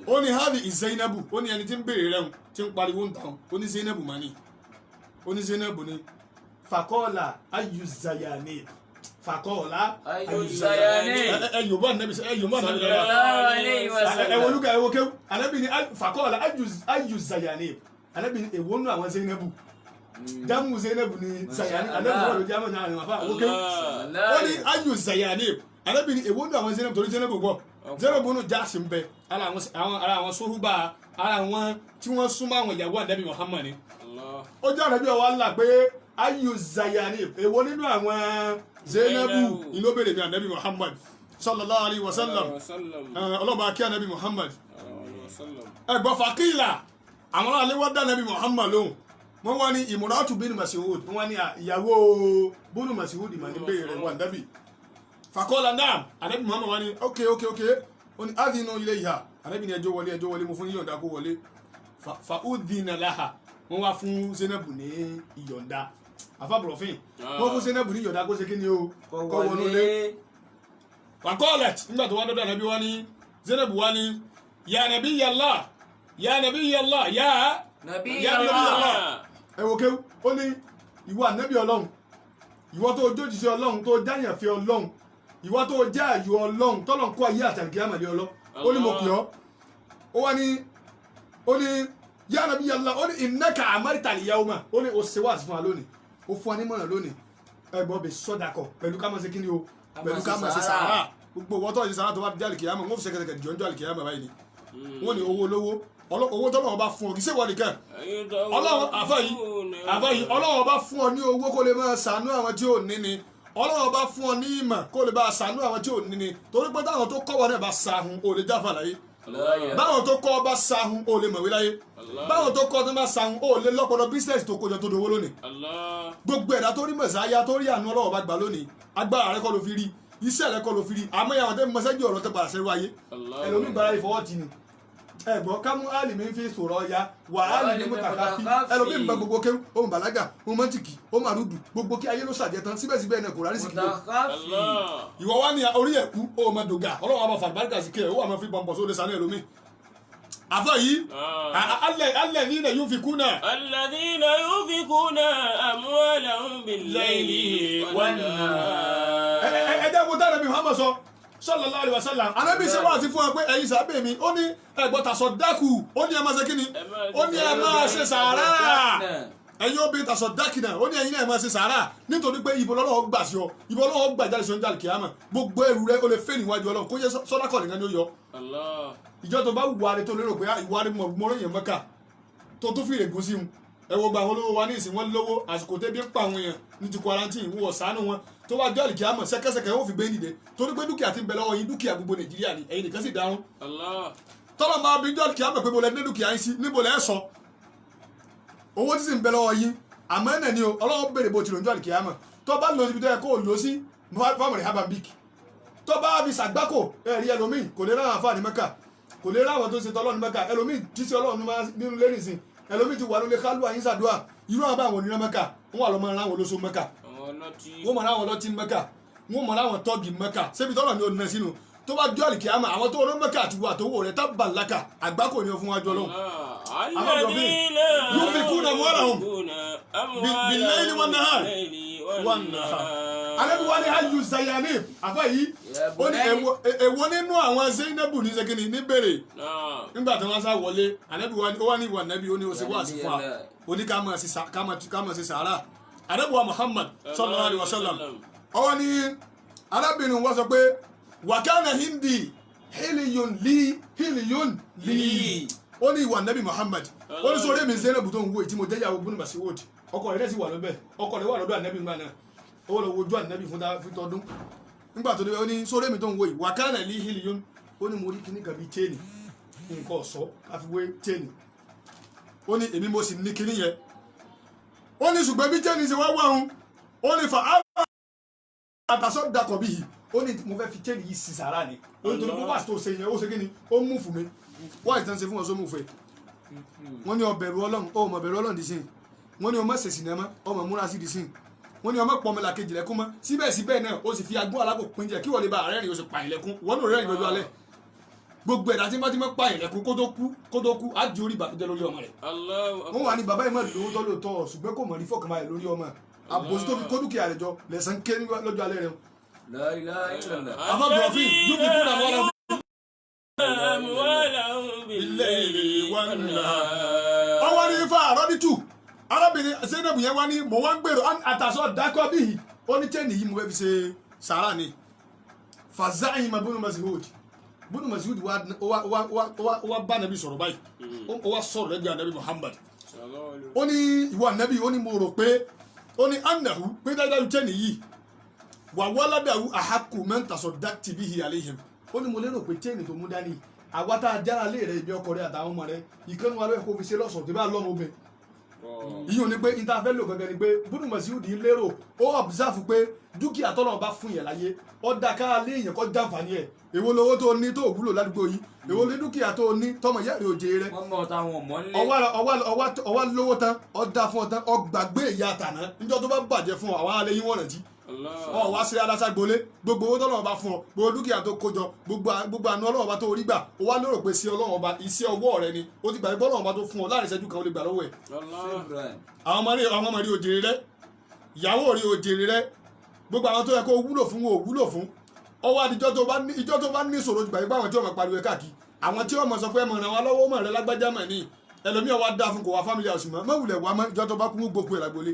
ó ní hàbí Zainabu ó ní ẹni tí ń bèèrè rẹ̀ tí ń pariwo ń tàn ó ní Zainabu mà ní ó ní Zainabu ní faqala ayyu zayani faqala ayyu zayani ẹ̀yọ̀bọ̀ Ànábì ẹ̀wọ̀lúkà ẹ̀wọ̀ kéwù Ànábì ní faqala ayyu zayani Ànábì ní èwo nù àwọn Zainabu jamu Zainabu ní zayani Ànábì wọ́n ló jámọ̀ náà àwọn afá ó kéwù ó ní ayyu zayani Ànábì ní èwo nù àwọn Zainabu torí Zainabu pọ̀ Zainab bunu Jahsh ń bẹ ara àwọn sóhúbà ara àwọn tí wọ́n súnmọ́ àwọn ìyàwó ànábì Muhammad ni ó jẹ́ ànábì ọwọ́ Allah pé ayu zayani èwo nínú àwọn Zainabu ìlú bèrè ní ànábì Muhammad sallallahu alayhi wa sallam ọlọ́ba kí ànábì Muhammad ẹgbọ́n fàkìlà àwọn aléwọ́ dá ànábì Muhammad lóhùn wọ́n wá ní Imratu bin Mas'ud wọ́n wá ní ìyàwó bínú Mas'ud ìmọ̀ ní bèrè rẹ̀ wà ànábì fàkọ́lá náà ànábì Muhammad wá ní ok ó ní adinu ilayha ànábì ní ẹjọ́ wọlé mo fún yíyọ̀ǹda kó wọlé fa udhina laha wọ́n wá fún Zainabu ní ìyọ̀ǹda àfàbùrọ̀fín wọ́n fún Zainabu ní ìyọ̀ǹda kó ṣe kí ni o kọ́ wọnú lé wàkọ́ọ̀lẹ̀t nígbà tó wá dọ́dọ̀ ànábì wá ní Zainabu wá ní ya nabiyallah ya nabiyallah ya nabiyallah ẹ̀wọ̀kẹ́ ó ní ìwọ ànábì Ọlọ́run ìwọ tó jójìṣẹ́ Ọlọ́run tó jáyànfẹ́ Ọlọ́run ìwọ tó jẹ́ àyò Ọlọ́run tọ́lọ̀ ń kó ayé àtàkì àmàlẹ́ ọlọ́ ó ní mo pè ọ́ ó wá ní ya nabiyallah ó ní innaka amarta al-yawma ó ní o ṣe wá fún wa lónìí ó fún wa ní mọ̀ràn lónìí ẹgbọ́n bẹ sọ́dakọ̀ pẹ̀lú ká máa ṣe kíni o pẹ̀lú ká máa ṣe sàárà gbogbo wọ́n tó ṣe sàárà tó bá dé àlìkìyàmọ̀ wọ́n fi ṣẹ̀kẹ̀ṣẹ̀kẹ̀ jọ̀ǹjọ́ àlìkìyàmọ̀ báyìí ni wọ́n ní owó olówó owó tọ́lọ́wọ́ bá fún ọ kì í ṣe wọ́n nìkan Ọlọ́run àfáyí Ọlọ́run bá fún ọ ní owó kó lè máa ṣàánú àwọn tí ò ní ni Ọlọ́run bá fún ọ ní ìmọ̀ kó lè bá ṣàánú àwọn tí ò ní ni torí pé táwọn tó kọ́ wọn náà bá ṣahun ò lè jáfà láyé báwọn tó kọ́ bá ṣahun ò lè mọ̀wé láyé báwọn tó kọ́ tó bá ṣahun ò lè lọ́pọ̀lọ́ bísíǹsì tó kójọ tó dowó lónìí gbogbo ẹ̀dá tó rí mẹ̀sáyá tó rí àánú Ọlọ́run bá gbà lónìí agbára rẹ kọ́ ló fi rí iṣẹ́ rẹ kọ́ ló fi rí àmọ́ ìyàwó tẹ́ mọ́sẹ́jì ọ̀rọ̀ tẹ́ padà sẹ́rú ayé ẹlòmíì gbára ìfọwọ́ tì ní ẹ̀gbọ́n kámú alìmí ń fi sọ̀rọ̀ ya wà alìmí mú kàkà fi ẹlòmíì ń bá gbogbo kéwù ohun bàlágà ohun mọ́tìkì ohun màrúdù gbogbo kí ayé ló ṣàjẹ́ tán síbẹ̀síbẹ̀ náà kò rárí sí kìlọ̀ ìwọ wá ní orí ẹ̀kú ohun ọmọ dògà Ọlọ́run àbọ̀ fàlùbáríkà sí kílẹ̀ ó wà máa fi bọ̀m̀bọ̀ sóde sànú ẹlòmíì àfọ yìí alladhina yunfikuna. alladhina yunfikuna amwalahum bil-layli wan-nahar. ẹ jẹ́ kó tá Ànábì Muhammad sọ sallallahu alaihi wasallam Ànábì ṣe wá sí fún wa pé ẹ̀yin sábẹ́ mi ó ní ẹ̀gbọ́ta sọ̀dákù ó ní ẹ máa ṣe kí ni ó ní ẹ máa ṣe sàárà ẹ̀yin obìnrin tàṣọ dákìnà ó ní ẹ̀yin náà ẹ máa ṣe sàárà nítorí pé ibo lọ́wọ́ gbà sí ọ ibo lọ́wọ́ gbà jáde sí ọjọ́ àlùkìyámà gbogbo ẹrù rẹ ó lè fẹ́ níwájú Ọlọ́run kó yẹ sọ́dákọ̀ nìkan ni ó yọ ìjọ tó bá wà rẹ tó lérò pé ìwà rẹ mọ̀rọ̀ yẹn Mẹ́kà tó fi règùn sí wọn ẹ wo gba àwọn olówó wa ní ìsìn wọn lówó àsìkò tẹ́bí ń pa àwọn èèyàn ní ti quarantine wọ́n ṣàánú wọn tó bá jọ́ àlùkìyámà ṣẹ́kẹ́ṣẹkẹ̀ ó fi gbé nìde torí pé dúkìá ti ń bẹ lọ́wọ́ yín dúkìá gbogbo Nàìjíríà ni ẹ̀yin nìkan sì dáhùn tọ́lọ́ máa bí jọ́ àlùkìyámà pé mo lẹ ní dúkìá yín sí níbo lẹ́ sọ owó tí sì ń bẹ lọ́wọ́ yín àmọ́ ẹ̀nà ni o Ọlọ́run béèrè bó ti lò ń jọ́ àlùkìyámà tó bá lọ síbi tó yẹ kó o lò sí fáwọn ìhábà bík tó bá fi ṣàgbákò ẹ̀rí ẹlòmíì kò lè ráwọn àfáà ní Mẹ́kà kò lè ráwọn tó ṣe tọ́lọ́ ní Mẹ́kà ẹlòmíì jíṣẹ Ọlọ́run nínú lẹ́rìn sí ẹlòmíì ti wà lólè kálù àyín ṣàdúrà irú àwọn báwọn onírán Mẹ́kà wọn wà lọ́mọ ráwọn olóṣó Mẹ́kà wọn mọ̀ ráwọn ọlọ́tí Mẹ́kà wọn mọ̀ ráwọn tọ́gì Mẹ́kà ṣébi tọ́lọ̀ ní ọdún náà sínú tó bá jọ́ àlìkìyámà àwọn tó rán Mẹ́kà àti wà tó wò rẹ̀ tábà lákà àgbákò ní fún wájú Ọlọ́run yunfikuna amwalahum bil-layli wan-nahar Ànábì wa ní ayu zayani àfọ yìí ó ní èwo nínú àwọn Zainabu ní sẹ́kìnì ní bèrè nígbà tí wọ́n sá wọlé Ànábì wa ní ó wà ní ìwà Ànábì ó ní oṣù wà sí fún wa ó ní ká máa ṣe sàárà Ànábì wa Muhammad sallallahu alaihi wasallam ọwọ́ ní arábìnrin wọ́n sọ pé wàkánà hindi hiliyun li ó ní ìwà Ànábì Muhammad ó ní sórí èmi Zainabu tó ń wo ìtí mo jẹ́ ìyàwó Ibn Mas'ud ọkọ rẹ̀ sì wà lọ́bẹ̀ ọkọ rẹ̀ wà lọ́dọ̀ Ànábì ńgbà náà ó lọ wojú Ànábì fún tọdún nígbà tó dé ó ní sórí èmi tó ń wo ìwà kánà li hiliyun ó ní mo rí kíní kan bíi chain nǹkan ọ̀ṣọ́ káfíwé chain ó ní èmi mo sì ní kíní yẹn ó ní ṣùgbọ́n bí chain ṣe wá wà ń ó ní fa àtàṣọ́ dakọ̀ bíi ó ní mo fẹ́ fi chain yìí sí sàrà ni ó ní torí pé wàá tó ṣe yẹn ó ṣe kí ni ó mú fún mi wọ́n ìtàn ṣe fún wọn só mú fẹ́ wọ́n ní ọbẹ̀rù Ọlọ́run ó mọ̀ bẹ̀rù Ọlọ́run dìísìn wọ́n ní ọmọ ṣèṣì náà mọ́ ọmọ múra sí dìísìn wọ́n ní ọmọ pọ̀mọ́lá kejì lẹ́kún mọ́ síbẹ̀síbẹ̀ náà ó sì fi agbó alágbò pín jẹ kí wọ́n lè bá àárẹ̀ rìn ó sì pa ìlẹ̀kùn wọ́n náà rẹ́rìn lọ́jọ́ alẹ́ gbogbo ẹ̀dá tí bá pa ìlẹ̀kùn kó tó kú á di orí ìbànújẹ́ lórí ọmọ rẹ̀ wọ́n wà ní bàbá ìmọ̀ lówó tó lóòótọ́ ṣùgbọ́n kò mọ̀ ní fọkànbalẹ̀ lórí ọmọ àbòsí tó fi kó dúkìá rẹ̀ jọ lẹ̀sán ké lọ́jọ́ alẹ́ rẹ̀ afọ́bùrọ̀fín yóò fi kúrò àwọn ọwọ́ ní ifá àrọ́dítù arábìnrin Zainabu yẹn wá ní mò wá ń gbèrò àtàṣọ dákọ́ bíi ó ní chain yìí mo fẹ́ fi ṣe sàárà ni fazayin mabunu Mas'ud Ibn Mas'ud wá bá nàbí sọ̀rọ̀ báyìí ó wá sọ̀rọ̀ lẹ́gbẹ̀ẹ́ nàbí Muhammad ó ní ìwà nàbí ó ní mo rò pé ó ní annahu pé dáadáa tẹ́ nìyí wà waladahu ahaqqu man tasaddaqti bihi alayhim ó ní mo lérò pé chain tó mú dání àwa tá a jára lé rẹ ibi ọkọ rẹ àtàwọn ọmọ rẹ ìkànnì wa lóye kó fi ṣe lọ́sọ̀ọ́ tí bá lọ́mọ obìnrin ìyóò ni pé interfere lò gẹ́gẹ́ ni pé Ibn Mas'ud lérò ó observe pé dúkìá tọ́lọ̀ bá fún yẹn láyé ó dá ká lé èèyàn kọ́ jàǹfààní ẹ̀ èwo lówó tó ní tó wúlò ládùúgbò yìí èwo ní dúkìá tó ní tọmọ ìyá rẹ òjè rẹ ọwá lówó tán ó dá fún ọ tán ó gbàgbé ìyá àtàná níjọ́ tó bá bàjẹ́ fún ọ àwọn alẹ́ yín wọ̀n rántí ọ wá sí alásàgbólé gbogbo owó tọ́lọ̀ bá fún ọ gbogbo dúkìá tó kójọ gbogbo àánú Ọlọ́run bá tó rí gbà ó wá lérò pé sí Ọlọ́run ọba iṣẹ́ ọwọ́ rẹ ni ó ti gbàgbé Ọlọ́run ọba tó fún ọ láàrin ìṣẹ́jú kan ó lè gbà lọ́wọ́ ẹ̀ àwọn ọmọ rí òjèrè rẹ ìyàwó rí òjèrè rẹ gbogbo àwọn tó yẹ kó wúlò fún wo wúlò fún ọwọ́ àdìjọ́ tó bá ní ìṣòro gbàgbé àwọn tí wọ́n máa pariwo káàkiri àwọn tí wọ́n máa sọ pé ẹmọ ràn wá lọ́wọ́ mọ̀ rẹ lágbájá mọ̀ ní ẹlòmíràn wá dá fún kò wá fámìlì àṣù mọ́ mọ́wùlẹ̀ wá mọ́ ìjọ tó bá kú wọ́n gbogbo ẹ̀ lágbolé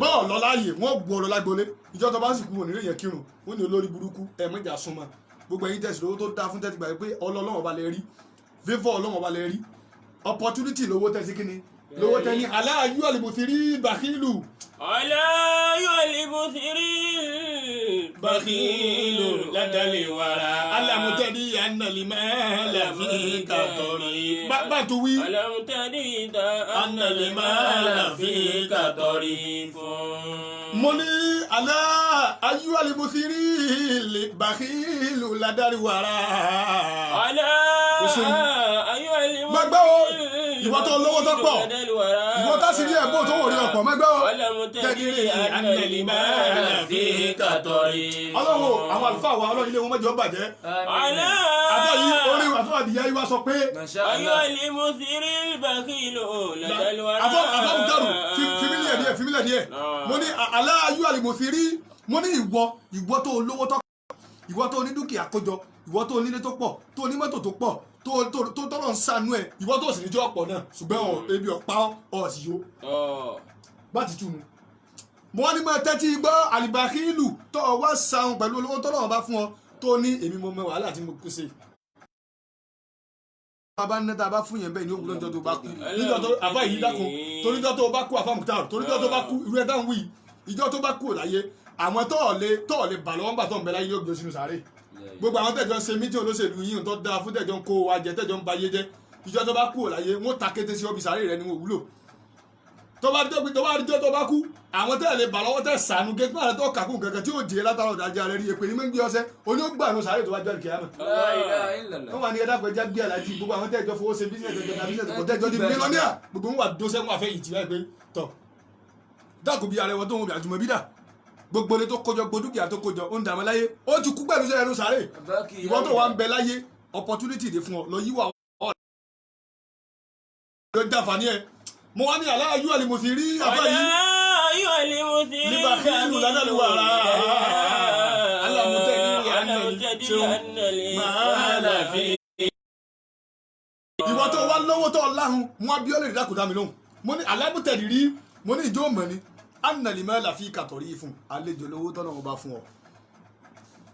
bọ́ọ̀ lọ láàyè wọ́n gbọ́ ọ lọ lágbolé ìjọ tó bá sì kú òní yẹn kírun wọ́n ní olórí burúkú ẹ̀ mọ́jà súnmọ́ gbogbo ẹ̀yin tẹ̀sí lówó tó dá fún tẹ́tí gbàgbé pé Ọlọ́run ọba lè rí favour Ọlọ́run ọba lè rí opportunity lówó tẹ́sí kíni lówó tẹ́ni aláàyú àlìbùsírí bàkílù aláàyú àlìbùsírí bàkílù ládàlẹ̀ wàrà alámùtẹ́dí annalima fi kàtọ́rí bá tó wí alámùtẹ́dí annalima fi kàtọ́rí fún. mo ní aláàyú àlìbùsírí bàkílù ládàlẹ̀ wàrà aláàyú àlìbùsírí gbàgbọ́ ìwọ tó lówó tó pọ̀ ìwọ tá sì rí ẹ̀gbọ́n tó wò rí ọ̀pọ̀ mẹ́gbẹ́ o tẹ́gìrì ànàlìmá fi kàtọ́rí. ọlọ́wọ́ àwọn àlùfáà wa ọlọ́run ilé wọn mẹ́jọ bàjẹ́ àtọ́ yìí orí àtọ́ àdìyẹ yìí wá sọ pé ayọ́ àlìmùsírí bàkìlò lẹ́dẹ̀lúwàrà àfọ́mùtẹ́rù fìmílẹ̀ díẹ̀ mo ní aláàyú àlìmùsírí mo ní ìwọ tó lówó tó ìwọ tó ní dúkìá kójọ ìwọ tó nílé tó pọ̀ tó ní mọ́tò tó pọ̀ tó tọ́lọ̀ ń sànú ẹ̀ ìwọ tó sì ní jọ́ ọ̀pọ̀ náà ṣùgbọ́n ebi ọ̀pá ọ̀sì yó bá ti túnu mo wá ní máa tẹ́tí gbọ́ àlìbákílù tó wá sàún pẹ̀lú olówó tọ́lọ̀ bá fún ọ tó ní èmi mo mọ wàhálà tí mo kú sí bá ní ta bá fún yẹn bẹ́ẹ̀ ní òwúrọ̀ níjọ́ tó bá kú níjọ́ tó àfá yìí dákun toríjọ́ tó bá kú àfá mùtárù toríjọ́ tó bá kú irú ẹ̀ dáhùn wí ìjọ́ tó bá kú láyé àwọn tọ́ọ̀lẹ̀ bà lọ́wọ́ ń bà tó ń bẹ láyé ní ògbé sínú sàárè gbogbo àwọn tẹ̀jọ́ ń ṣe mítí olóṣèlú yìí tó dáa fún tẹ̀jọ́ ń kó wa jẹ tẹ̀jọ́ ń ba yé jẹ́ ìjọ tó bá kú láyé wọ́n ta kété sí ọ́bì sàárè rẹ ni wọ́n wúlò tó bá dijọ́ tó bá kú àwọn tẹ̀lé bà lọ́wọ́ tẹ̀ sànú gé pàrọ̀ tó kàkún kankan tí yóò jẹ́ látara ọ̀dájà rẹ rí èpè ní mẹ́ngbé ọsẹ onígbàánu sàárè tó wá jọ́ ìkẹyàmọ̀ wọ́n wà ní ẹ̀dá pẹ̀já gbé alájí gbogbo àwọn tẹ̀jọ́ fowó ṣe bísíǹsì tẹ̀jọ́ di mílíọ̀nìà gbogbo wọn wà dóṣẹ́ wọn àfẹ́ yìí tì láìpẹ́ tọ̀ dákò bí arẹwọ tó wọn bí àjùmọ̀ bí dà gbogbo ilé tó kójọ gbogbo dúkìá tó kójọ ó ń dàmọ́ láyé ó ti kú pẹ̀lú sẹ́yìn ẹnu sáré ìwọ tó wà ń bẹ láyé opportunity dé fún ọ lọ yíwà ọ̀ ló jàǹfààní ẹ mo wá ní aláàyú àlìmùsírí àbá yìí nígbà kí ìlú lánàá lè wà rà alámùtẹ́ni ànàlì máa là fi. ìwọ tó wá lówó tó láhùn mo bí ọ lè dákúdá mi lóhùn mo ní alámùtẹ́ni rí mo ní ìjọ mọ̀ ni annali ma la fi kàtọ̀rí fún àlejò lówó tọ́nà ọba fún ọ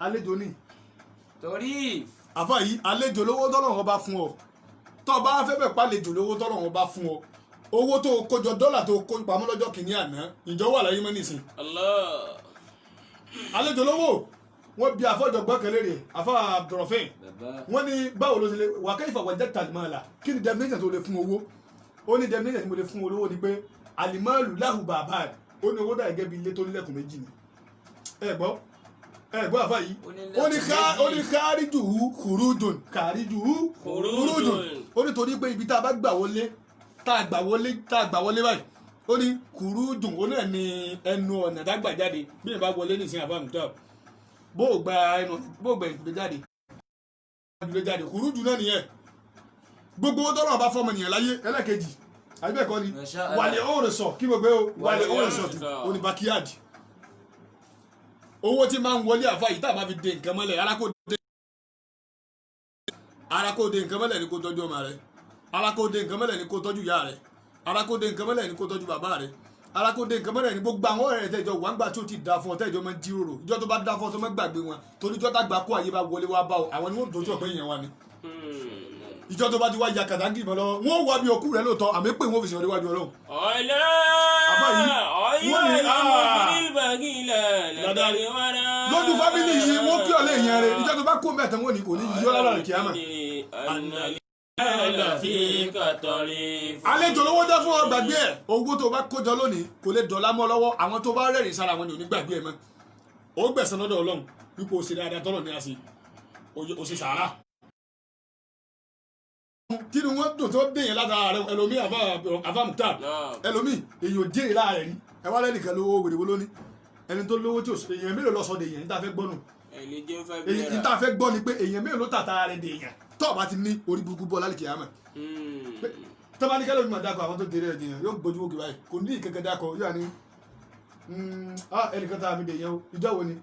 àlejò ní torí àfá yìí àlejò lówó tọ́nà ọba fún ọ tó bá fẹ́ bẹ̀ pàlejò lówó tọ́nà ọba fún ọ owó tó kójọ dọ́là tó kó pamọ́ lọ́jọ́ kìíní àná ìjọ wà láyé mọ́ nìsín àlejò lówó wọ́n bí àfọ́jọ̀gbọ́n kẹlẹ́ rẹ̀ àfá Abdurrafin wọ́n ní báwo ló ṣe lè wà kayfa wajadta al-mala kí ni definition tó lè fún owó ó ní definition tí mo lè fún olówó ni pé alimalu lahu bàbá ó ní owó dà gẹ́gẹ́ bí ilé tó nílẹ̀kùn méjì ni ẹ̀gbọ́ àfá yìí ó ní kárìjùhú kùrúdùn ó ní torí pé ibi tá a bá gbà wọlé tá a gbà wọlé báyìí ó ní kùrúdùn ó náà ní ẹnu ọ̀nà dágbà jáde bí ẹ bá wọlé nìsín àfá mi tọ́ bó gba ìpìlẹ̀ jáde kùrúdùn náà nìyẹn gbogbo owó tọ́lọ̀ bá fọ́mọ nìyẹn láyé ẹlẹ́kejì àbẹ́ẹ̀kọ́ ni wàlẹ̀ ọ̀rẹ́ sọ kí gbogbo wàlẹ̀ ọ̀rẹ́ sọ tó oníbàkíyàdì owó tí máa ń wọlé àfá yìí tá a máa fi de nǹkan mọ́lẹ̀ arákòde nǹkan mọ́lẹ̀ ní kó tọ́jú ọmọ rẹ̀ arákòde nǹkan mọ́lẹ̀ ní kó tọ́jú ìyá rẹ̀ arákòde nǹkan mọ́lẹ̀ ní kó tọ́jú bàbá rẹ̀ alákòóde nǹkan mọ́rẹ̀ ní gbogbo àwọn ọ̀rẹ́ tẹ́jọ wà ń gbà tí ó ti dà fún ọ tẹ́jọ mọ́ jíròrò ìjọ tó bá dà fún ọ tó mọ́ gbàgbé wọn torí ìjọ tàgbà kó àyè bá wọlé wá bá ọ àwọn ni wọ́n dojú ọ̀pẹ́ yẹn wá ni ìjọ tó bá ti wá ya kàdáńgì mọ́ lọ́wọ́ wọ́n wá bí òkú rẹ̀ lóòótọ́ àmì pé wọ́n fi sọ̀rọ̀ níwájú Ọlọ́run. ọ̀la lójú fámìlì yìí wọ́n kí ọ̀lẹ́ ìyẹn rẹ̀ ìjọ tó bá kó mẹ́tẹ̀ wọ́n ní kò ní yíyọ́ lára rẹ̀ kíámà. àlejò lówó jẹ́ fún ọ gbàgbé ẹ̀ owó tó bá kójọ lónìí kò lè dọ̀lá mọ́ lọ́wọ́ àwọn tó bá rẹ̀rìn sára wọn ni ò ní gbàgbé ẹ̀ mọ́ ó gbẹ̀san lọ́dọ̀ Ọlọ́run wípé o ṣe dáadáa tọ́lọ̀ ní àṣẹ o ṣe sàárà. kí ni wọ́n dùn tó dèyàn látara rẹ ẹlòmíì àfàmùtà ẹlòmíì èyàn ò jèrè láàrẹ̀ rí ẹ wá lẹ́nìkan lówó wèrèwó lónìí ẹni tó lówó tí èyàn mélòó lọ sọ dèyàn ní tá a fẹ́ gbọ́ nù èyí tá a fẹ́ gbọ́ ni pé èyàn mélòó ló tàtà rẹ̀ dèyàn tó bá ti ní orí burúkú bọ́ lálẹ́ kìámà tó bá ní kẹ́lẹ́ òmìnira dákọ̀ àwọn tó dèrè ẹ̀ dèyàn yóò gbójú òkè báyìí kò ní ìkẹ́kẹ́ dákọ̀ yóò ní ẹnìkan tá a mi dèyàn o ìjọ wo ni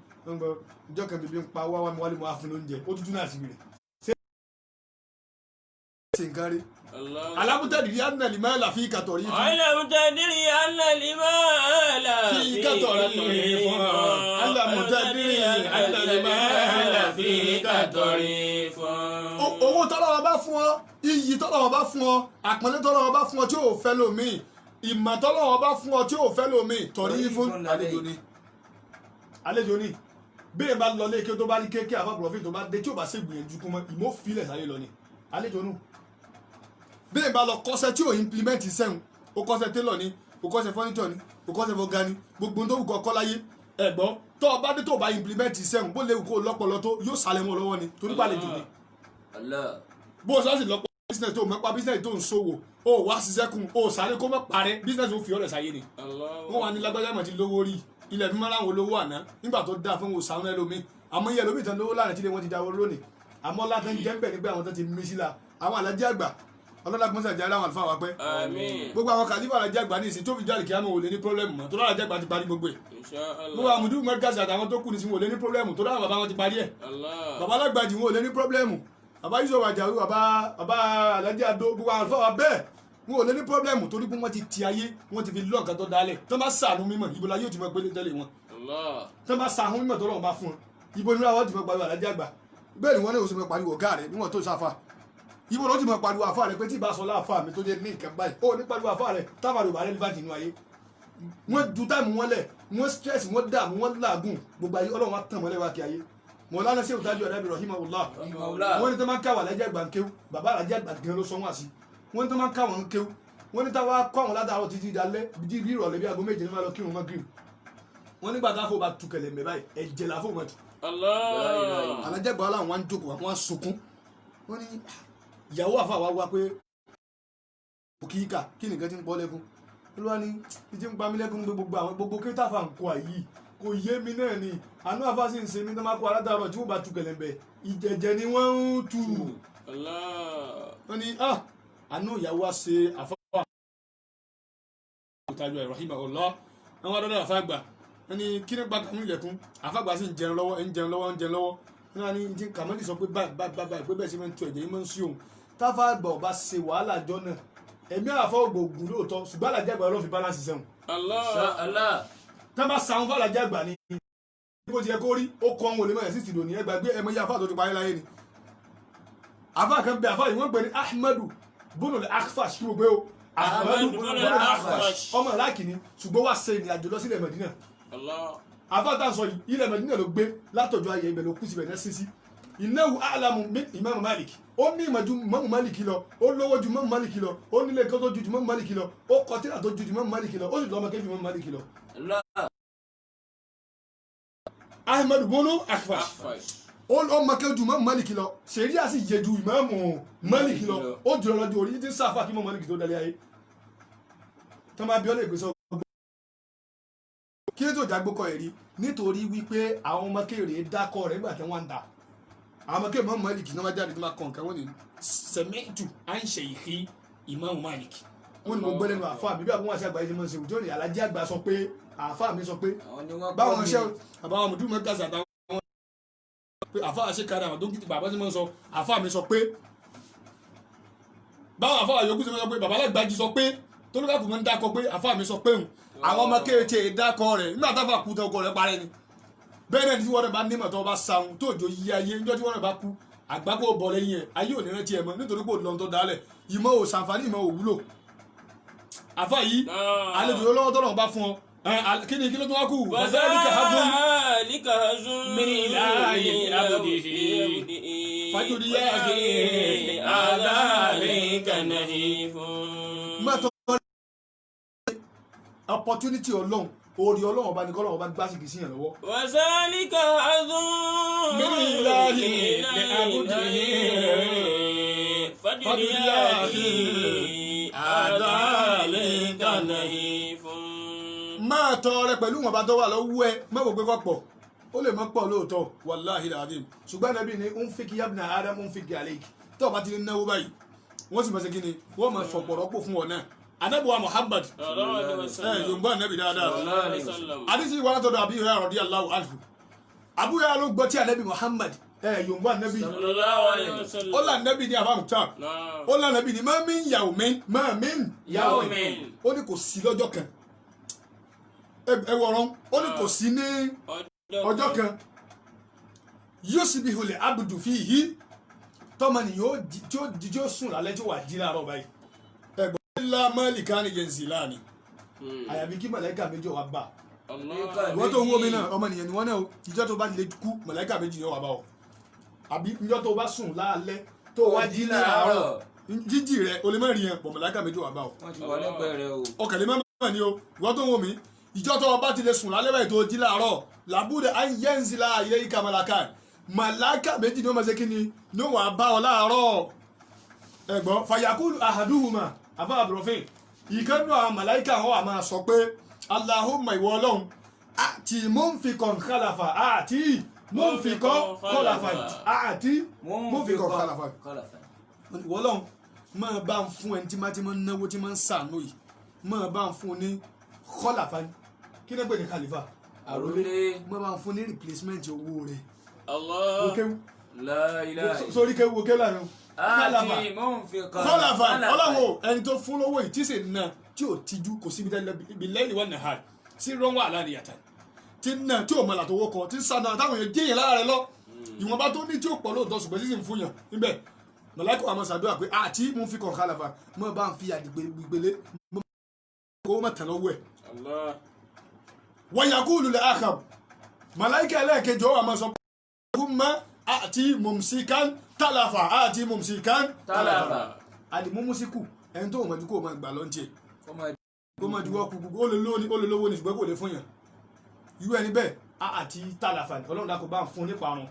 ìjọ kan bíbí ń pa wá mi wálé mo á fún lóúnjẹ ó tútù náà sí rẹ̀ sinkari alamutadiri anna limala fi katori fún alamutadiri anna limala fi katori fún alamutadiri anna limala fi katori fún. owó tọ́lọ́wọ́ bá fún ọ iyì tọ́lọ́wọ́ bá fún ọ àpọ́nlé tọ́lọ́wọ́ bá fún ọ tí ò fẹ́ lómi ìmọ̀ tọ́lọ́wọ́ bá fún ọ tí ò fẹ́ lómi torí fún àlejò ni bí ẹ bá lọ lé kí o tó bá rí kéèké àfọ profit tó bá dé tí ò bá ṣe gbìyànjú kún mọ́ ìmọ̀ filẹ̀ sáyé lọ ni àlejò nù bí ẹ bá lọ kọ́ṣẹ́ tí ò implement sẹ́hùn o kọ́ṣẹ́ tailor ni o kọ́ṣẹ́ furniture ni o kọ́ṣẹ́ fọgá ni gbogbo tó wù kọ́ kọ́ láyé ẹ̀gbọ́n tó o bá dé tó o bá implement sẹ́hùn bó lè wù kó o lọ́pọlọ tó yóò sálẹ̀ mọ́ lọ́wọ́ ni torí bá lè dùn ni bó o sọ sí lọ́pọ̀ business tó o mẹ́pa business tó ń ṣòwò o wá ṣiṣẹ́ kun o sáré kó mọ́ parẹ́ business ó fi ọ̀rẹ́ sáyé ni wọ́n wà ní lágbájá mọ̀ ti lówó rí ilẹ̀ mímọ́ láwọn olówó àná nígbà tó dáa fún òsàn ẹlòmíì àmọ́ iye ẹlòmíì tán lówó láàrin tí wọ́n ti dáwọ́ lónìí àmọ́ látàn jẹ́ ń bẹ̀ nígbà àwọn tó ti mí síla àwọn alájẹ́ àgbà ọlọ́dà gbọ́nsẹ̀ àjẹ́ aláwọ̀ àlùfáà wa pẹ́ gbogbo àwọn kàlífà alájẹ́ àgbà ní ìsìn tó fi jáde kí á mọ̀ wò lé ní pọ́blẹ́mù mọ́ tó dára alájẹ́ àgbà ti parí gbogbo ẹ̀ gbogbo àmùdú mẹ́ríkàsì àtàwọn tó kù ní sí wò lé ní pọ́blẹ́mù tó dára bàbá wọn ti parí ẹ̀ bàbá alágbàdì wọn ò lé ní pọ́blẹ́mù bàbá yusuf àjàrú bàbá alájẹ́ àdó gbogbo àwọn àlùfáà wa bẹ́ẹ̀ wọn ò lé ní pọ́blẹ́mù torí pé wọ́n ti ti ayé wọ́n ti fi lọ́ nǹkan tó dálẹ̀ tó bá sàánú mímọ̀ ibo la yóò ti mọ gbélé tẹ́lẹ̀ wọn tó bá sàánú mímọ̀ tó lọ́wọ́ bá fún wọn ibo ni wọ́n ti mọ pariwo alájẹ́ àgbà bẹ́ẹ̀ ni wọ́n ní oṣù mọ pariwo ọ̀gá rẹ̀ níwọ̀n tó sáfà ibo ló ti mọ pariwo àfà rẹ̀ pé tí ìbá sọ láàfà mi tó jẹ́ ní nǹkan báyìí ó ní pariwo àfà rẹ̀ tábàrò bá rẹ̀ nífàjì inú ayé wọ́n ju táìmù wọn lẹ̀ wọ́n stress wọ́n dààmú wọ́n làágùn gbogbo ayé ọlọ́run wa tàn mọ́lẹ̀ wá kí ayé Mọ̀lánà sí òtájú ọ̀dàbí rahimahullah wọ́n ní tó máa ń káwà alájẹ́ àgbà ń kéwú bàbá alájẹ́ àgbà gan ló sọ wọ́n àsí wọ́n ní tó máa ń káwọn ń kéwú wọ́n ní táwa kọ́ àwọn ládàárọ̀ títí dalẹ́ bí ìrọ̀lẹ́ bí aago méje ní wọ́n lọ kírun mọ́ gírì wọ́n nígbà táfò bá tu kẹlẹ̀ mẹ́ báyìí ẹ̀jẹ̀ làfò mọ́ tu. alájẹ́ àgbà wọn wá ń jókòó wọn sunkún wọ́n ní ìyàwó àfa wa wá pé òkìíkà kí nìkan ti ń pọ́ lẹ́kún olúwa ní ìdí ń pa mí lẹ́kún gbogbo àwọn gbogbo kí táfà ń kọ àyí kò yé mi náà ni àánú àfa sì ń ṣe mí tó máa kó aládàárọ̀ tí wọ́n bá tu kẹlẹ̀ bẹ̀ ìjẹ̀jẹ̀ ni wọ́n ń tu wọ́n ní àánú ìyàwó wa ṣe àfọwọ́ àtàjọ rahimahullah àwọn adọ́dọ̀ àfàgbà wọ́n ní kí ní pàtàkì ilẹ̀kùn àfàgbà sì ń jẹun lọ́wọ́ wọ́n ní ìdí kàmọ́lì sọ pé báyìí pé bẹ́ẹ̀ sí máa ń tu ẹ̀jẹ̀ yìí máa ń sí òun táfà àgbà ọba ṣe wàhálà jọ náà ẹ̀mí àfọ ògùn lóòótọ́ ṣùgbọ́n àlàjẹ́ àgbà ọlọ́run fi balance sẹ́wọ̀n. tá bá sàwọn fún àlàjẹ́ àgbà ni bó ti yẹ kó rí ó kọ́ ohun olè mọ́ ẹ̀ sí ti lò ní ẹgbàá gbé ẹmọ yẹ àfà tó ti parí láyé ni. àfà kan bẹ àfà yìí wọ́n pè ní Ahmadu bùnú Akhfash kí gbogbo o Ahmadu bùnú Akhfash ọmọ ìlàkì ni ṣùgbọ́n wà ṣe ìrìn àjò lọ sílẹ̀ Mẹ̀dínà. àfà tá à ń sọ yìí ilẹ̀ Mẹ̀dínà ló gbé látọ̀jọ́ ayé ibẹ̀ ló kú síbẹ̀ náà sísí ìnáwó alamu Imam Malik ó ní ìmọ̀jú Imam Malik lọ ó lówó ju Imam Malik lọ ó nílé kó tó ju Imam Malik lọ ó kọ tírà tó ju Imam Malik lọ ó sì lọ́mọ kéjì Imam Malik lọ. Ahmadu bùnú Akhfash ó lọ́mọ kéjì Imam Malik lọ sẹ̀ríà sì yẹ ju Imam Malik lọ ó jùlọ lọ́jọ́ orí tí sáfà kí Imam Malik tó dalẹ̀ ayé tó máa bí ọ́ lè gbèsè kí ló tó jágbókọ̀ ẹ̀rí nítorí wípé àwọn ọmọ kéèrè dákọ̀ rẹ̀ nígbà tí wọ́n ń ta àwọn kí Imam Malik náà wájú àdìgbò máa kàn kàn wọ́n ní sẹ̀mẹ́tù à ń ṣe ìhí Imam Malik wọ́n ní mo gbé lẹ́nu àfáà mi bí àbúrò àti àgbáyé ti máa ń ṣe òjò ní alájẹ́ àgbà sọ pé àfáà mi sọ pé báwọn ṣe àbáwọn ọmọdún mẹ́ta àtàwọn pé àfáà ṣe kára àwọn dókítà bàbá ti máa ń sọ àfáà mi sọ pé báwọn àfáà yòókù ti máa ń sọ pé bàbá alágbàjì sọ pé tó ló káàkiri máa ń dákọ pé àfa mi sọ pé òun àwọn ọmọ kéèké dákọ rẹ̀ nígbà táfà kú tọkọ rẹ̀ parẹ́ ni bẹ́ẹ̀ náà tí wọ́n bá nímọ̀ tó bá sáwọn tó jò yí ayé níjọ́ tí wọ́n bá kú àgbákò bọ̀ lẹ́yìn ẹ̀ ayé ò ní rántí ẹ̀ mọ́ nítorí pé òun tó dálẹ̀ ìmọ̀ ò sàǹfààní ìmọ̀ ò wúlò àfa yìí àlejò lọ́wọ́ tọ́lọ̀ bá fún ọ kí ni kí ló tó wá kú وذلك هزم من إله عبده فجرياه ذلك نهيف opportunity ọlọ́run orí ọlọ́run ọba ní kọ́lọ́run ọba gbásìkì sí yàn lọ́wọ́. وذلك هزم من إله عبده فجرياه ذلك نهيف máa tọrẹ pẹ̀lú wọn bá tó wà lọ́wọ́ ẹ mẹ́wò pé kọ́pọ̀ ó lè mọ́ pọ̀ lóòótọ́ wàláhì làdìm ṣùgbọ́n Ànábì ní ń fi kí yabna Adam ń fi kí àlejò tó o bá ti ní náwó báyìí wọ́n sì máa ṣe kí ni wọ́n máa fọ̀pọ̀ rọ́pò fún wọn náà Ànábì wa Muhammad yorùbá Ànábì dáadáa àdìsí ìwà látọ̀dọ̀ Abu Hurairah radiyallahu anhu Abu Hurairah ló gbọ́ tí Ànábì Muhammad yorùbá Ànábì ó là Ànábì ní àbámùtá ó là Ànábì ní ma min yawmin ó ní kò sí lọ́jọ́ kan ẹwọ̀rọ̀ ó ní kò sí ní ọjọ́ kan yusbihu li abdu fihi tọ́mọnìyàn tí ó sùn lálẹ́ tí ó wà jí láàárọ̀ báyìí ẹgbọ́n ńlá malikani yanzilani àyàfi kí màláíkà méjì wà bá wọ́n tó ń wó mi náà ọmọnìyàn ni wọ́n náà ìjọ́ tó bá lè kú màláíkà méjì yóò wà bá ọ àbí ìjọ́ tó bá sùn lálẹ́ tó wá jí láàárọ̀ jíjì rẹ̀ o lè má rí yẹn pọ̀ màláíkà méjì wà bá ọ ọkàn lè má mọ̀ ní o wọ́n tó ń wó mi ìjọ́ tó bá ti lè sùn lálẹ́ báyìí tó jí láàárọ̀ làbúdẹ ayéǹzìlá ilé ìka màláíkà màláíkà méjì ni ó máa ṣe kí ni ní wàá bá ọ láàárọ̀ ẹ̀gbọ́n fàyàkùlù àhàdúhùmá àbá àbúrọ̀fìn ìkànnì àwọn màláíkà wọn wà máa sọ pé Allahumma ìwọ ọlọ́run àti munfiqan khalafa àti munfiqan khalafa àti munfiqan khalafa ìwọ ọlọ́run máa bá ń fún ẹni tí máa ti máa ń náwó tí máa ń sàánú yìí máa bá ń fún ní khalafa kí ni pé ní khalifa àròlé máa bá ń fún ní replacement owó rẹ̀ sórí kéwu kéwu láàrin kọlàfà ọlọ́wọ́ ẹni tó fún lówó yìí tí sì ná tí ò tijú kò síbi tẹ́lẹ̀ ibi lẹ́yìn wọn nàá sí rọ́wọ́ àlàníyàtà tí ná tí ò mọ̀lá tó wọ́kọ̀ tí sànà táwọn èèyàn jẹ́yìn lára rẹ lọ ìwọ̀nba tó ní tí ò pọ̀ lóòótọ́ ṣùgbọ́n sísìn fún yàn níbẹ̀ mọ̀láìkọ̀ àmọ́ sàdúrà pé àti mú fi kàn kálàfà mọ́ bá ń fi àdìgbèlé kó mọ̀ tẹ̀ lọ́wọ́ ẹ̀. wọ́n yakulu lẹ́ àkàm mọ̀láìkọ̀ ẹlẹ́ẹ̀kejì ó wà máa sọ àti mumsikan talafa àti mumsikan talafa alimumusiku ẹni tó mọ̀jú kó máa gbà lọ́njẹ́ kó máa juwọ́ kú gbogbo ó lè lówó ní ṣùgbọ́n kò lè fún yàn irú ẹni bẹ́ẹ̀ àti talafa ọlọ́run dákò bá ń fún nípa àrùn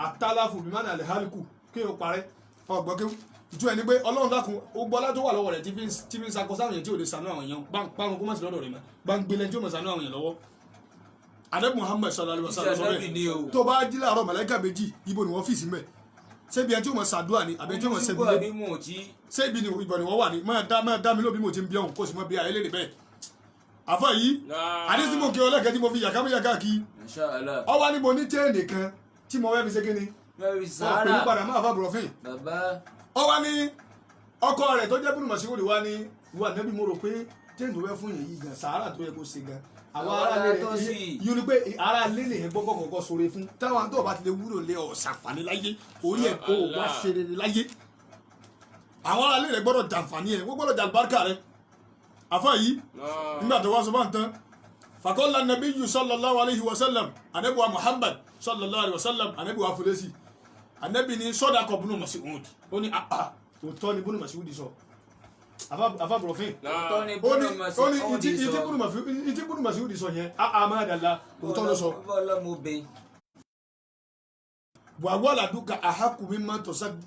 àtàlàfù bí mánà lè hálíkù kí o parẹ́ ọgbọ́n kí ìtú ẹni pé ọlọ́run dákun ó gbọ́lá tó wà lọ́wọ́ rẹ̀ tí fi ń sakọ sáwọn èèyàn tí ò lè sànú àwọn èèyàn bá ń parun kó má sí lọ́dọ̀ rẹ̀ mọ́ bá ń gbélé tí ó mọ̀ sànú àwọn èèyàn lọ́wọ́ adé Muhammad sallallahu alaihi wasallam sọ bẹ́ẹ̀ tó bá jí láàárọ̀ màláíkà méjì ibo ni wọ́n fìsí mẹ́ ṣébi ẹni tí ó mọ̀ ṣàdúrà ni àbí ẹni tí ó mọ̀ ṣẹ́bi lé ṣébi ni ìbọn ni wọ́n wà ní máa dá mi ló bí mo ti ń bí ọ̀hún kó sì mọ́ bí ayé lè bẹ́ẹ̀ àfọ yìí adé tí mo kí ọlẹ́kẹ́ tí mo fi yàkámúyàká kí ọwọ́ ni mo ní téèdè kan tí mo fẹ́ fi ṣe kíni wọ́n pè ní padà máa fà bùrọ̀fìn ọwọ́ ni ọkọ rẹ̀ tó jẹ́ bùnú màsíwòrì wa ni wà nẹ́bí mo rò pé téèdè tó fẹ́ fún yẹn yìí gan sàárà tó yẹ kó ṣe gan àwọn ará lè yìí ni pé ará lè lè yẹn gbọ́gbọ́ kọ̀ọ̀kan sóore fún táwọn tó bá ti lè wúlò lé ọ̀sàǹfààní láyé orí ẹ̀ kó wá ṣe rere láyé àwọn ará lè rẹ̀ gbọ́dọ̀ jàǹfààní ẹ̀ wọ́n gbọ́dọ̀ jàǹbárkà rẹ̀ àfọ yìí nígbà tó wá sọ bá ń tán faqala nabiyyu sallallahu alayhi wa sallam anabi wa Muhammad sallallahu alayhi wa sallam anabi wa fúlẹ́sì anabi ni sadaqa Ibn Mas'ud ó ní òótọ́ ni Ibn Mas'ud sọ afaburofin ó ní ìtí Ibn Mas'ud sọ yẹn àmàdàlá òótọ́ ló sọ wàwọ́ làdúkà àhákù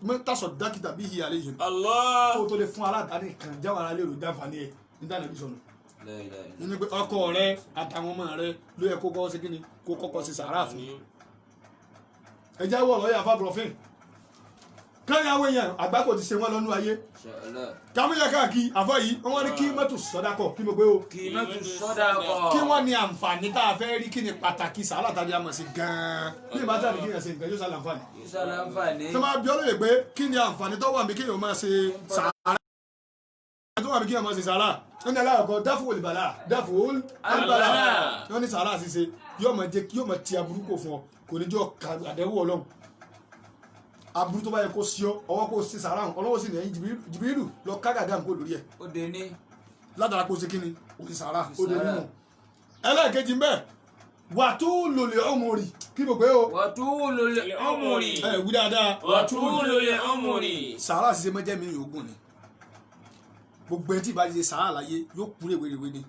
mi tásọ̀ dákítà bí i àlejò kó tó lè fún aládàáni kan jáwọ́ ara lè rò dáfàní ẹ̀ nígbàdàn bí sọnù nínú pé ọkọ rẹ àtàwọn ọmọ rẹ ló yẹ kó kọ́ sí kíni kó kọ́kọ́ sí sàárà fún ẹjá wọ̀ lọ́yà afaburofin káyàwó èèyàn àgbákò ti ṣe wọn lọ́nú ayé kàmúyà káàkiri àfọ yìí wọn ní kí mọ́tò sọ́dákọ̀ kí mo gbé o kí wọ́n ní àǹfààní tá a fẹ́ rí kí ni pàtàkì sàárà tàbí àmọ̀ sí gan-an bí ìbá tàbí kí ni ẹ̀sìn nǹkan yóò sá láǹfààní tó máa bí ọlọ́yẹ̀ pé kí ni àǹfààní tó wà mí kí ni o máa ṣe sàárà wà ní kí wọ́n máa ṣe sàárà wọ́n ní aláàkọ́ dáfò olùbàlà dáfò olùbàlà wọ́n ní sàárà ṣíṣe yóò máa ti aburú kò fún ọ kò ní jọ àdẹ́wò ọlọ́run aburú tó bá yẹ kó sí ọ ọwọ́ kó ṣe sàárà ọlọ́wọ́ sì ní ẹ̀yìn jìbìrìlù lọ kágàgà nǹkó lórí ẹ̀ ó dé ní látara kó ṣe kí ni òsì sàárà ó dé nínú ẹlẹ́ẹ̀kejì mbẹ́ wàtúùlù lè ọmọrì kí ló pé o wàtúùlù lè ọmọrì wí dáadáa wàtúùlù lè ọmọrì sàárà ṣíṣe mọ́jẹ́ mi yòógùn ni gbogbo ẹni tí ìbá ṣe sàárà láyé yóò kú rèwerèwe ni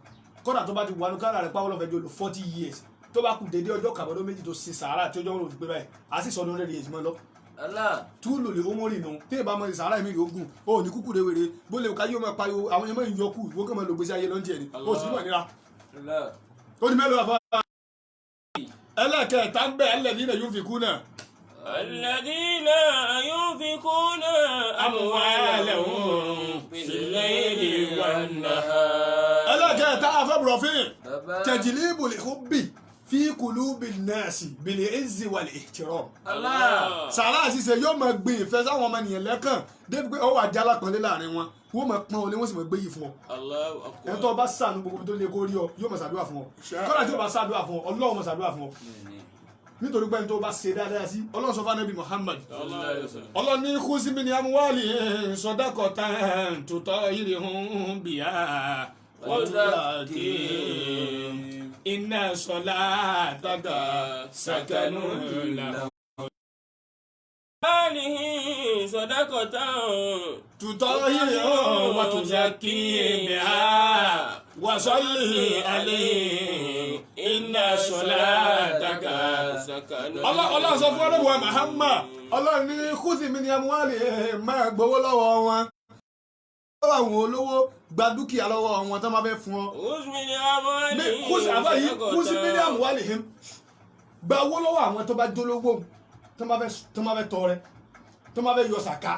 kódà tó bá ti wà ní kára rẹ̀ pàwọ́ lọ́fẹ̀ẹ́ jọ lò 40 years tó bá kú dédé ọjọ́ kàbọ̀dọ́ méjì tó ṣe sàárà tí ọjọ́ wọn ò fi pé báyìí á sì sọdún rẹ̀ yẹn mọ́ lọ. túlù lè ọmọrì nù tí ìbá mọ sàárà mi yòógùn ó ní kúkú rèwerè bó lè ká yóò máa pariwo àwọn yẹn máa ń yọkù ìwó kàn máa lò gbèsè ayé lọ́njẹ́ ni ó sì mọ̀ nira ó ní mélòó àfa ẹlẹ́kẹ̀ẹ́ta ń bẹ̀ alladhina yunfikuna. alladhina yunfikuna amwalahum bil-layli wan-nahar. ẹlẹ́kẹ̀ẹ́ta afẹ́bùrọ̀fín tajlibu li-hubbi fi qulubi an-nasi bil-izzi wal-ihtiram. sàárà ṣíṣe yóò máa gbé ìfẹ́ sáwọn ọmọ ènìyàn lẹ́kàn débi pé ọwọ́ àjẹ́ alápọ̀nlé láàrin wọn wọ́n máa pọ́n olé wọ́n sì máa gbé yìí fún ọ. ẹni tó bá sànù gbogbo tó lè kó rí ọ yóò máa ṣàdúrà fún ọ kọ́nà tí ó bá ṣàdúrà fún ọ Ọlọ́run máa ṣàdúrà fún ọ nítorí pé ẹni tó bá ṣe dáadáa sí Ọlọ́run sọ fún Ànábì Muhammad Ọlọ́run ní khudh min amwalihim sadaqatan tutahhiruhum biha wa tuzakkihim inna salataka sakanun lahum. amwalihim sadaqatan tutahhiruhum wa tuzakkihim biha wa salli alayhim inna salataka sakanun. Ọlọ́run sọ fún ọlọ́run Muhammad Ọlọ́run ní khudh min amwalihim máa gbowó lọ́wọ́ wọn lọ́wọ́ àwọn olówó gba dúkìá lọ́wọ́ wọn tó máa fẹ́ fún ọ. khudh min amwalihim gba owó lọ́wọ́ àwọn tó bá jólówó tó máa fẹ́ tọrẹ tó máa fẹ́ yọ sàká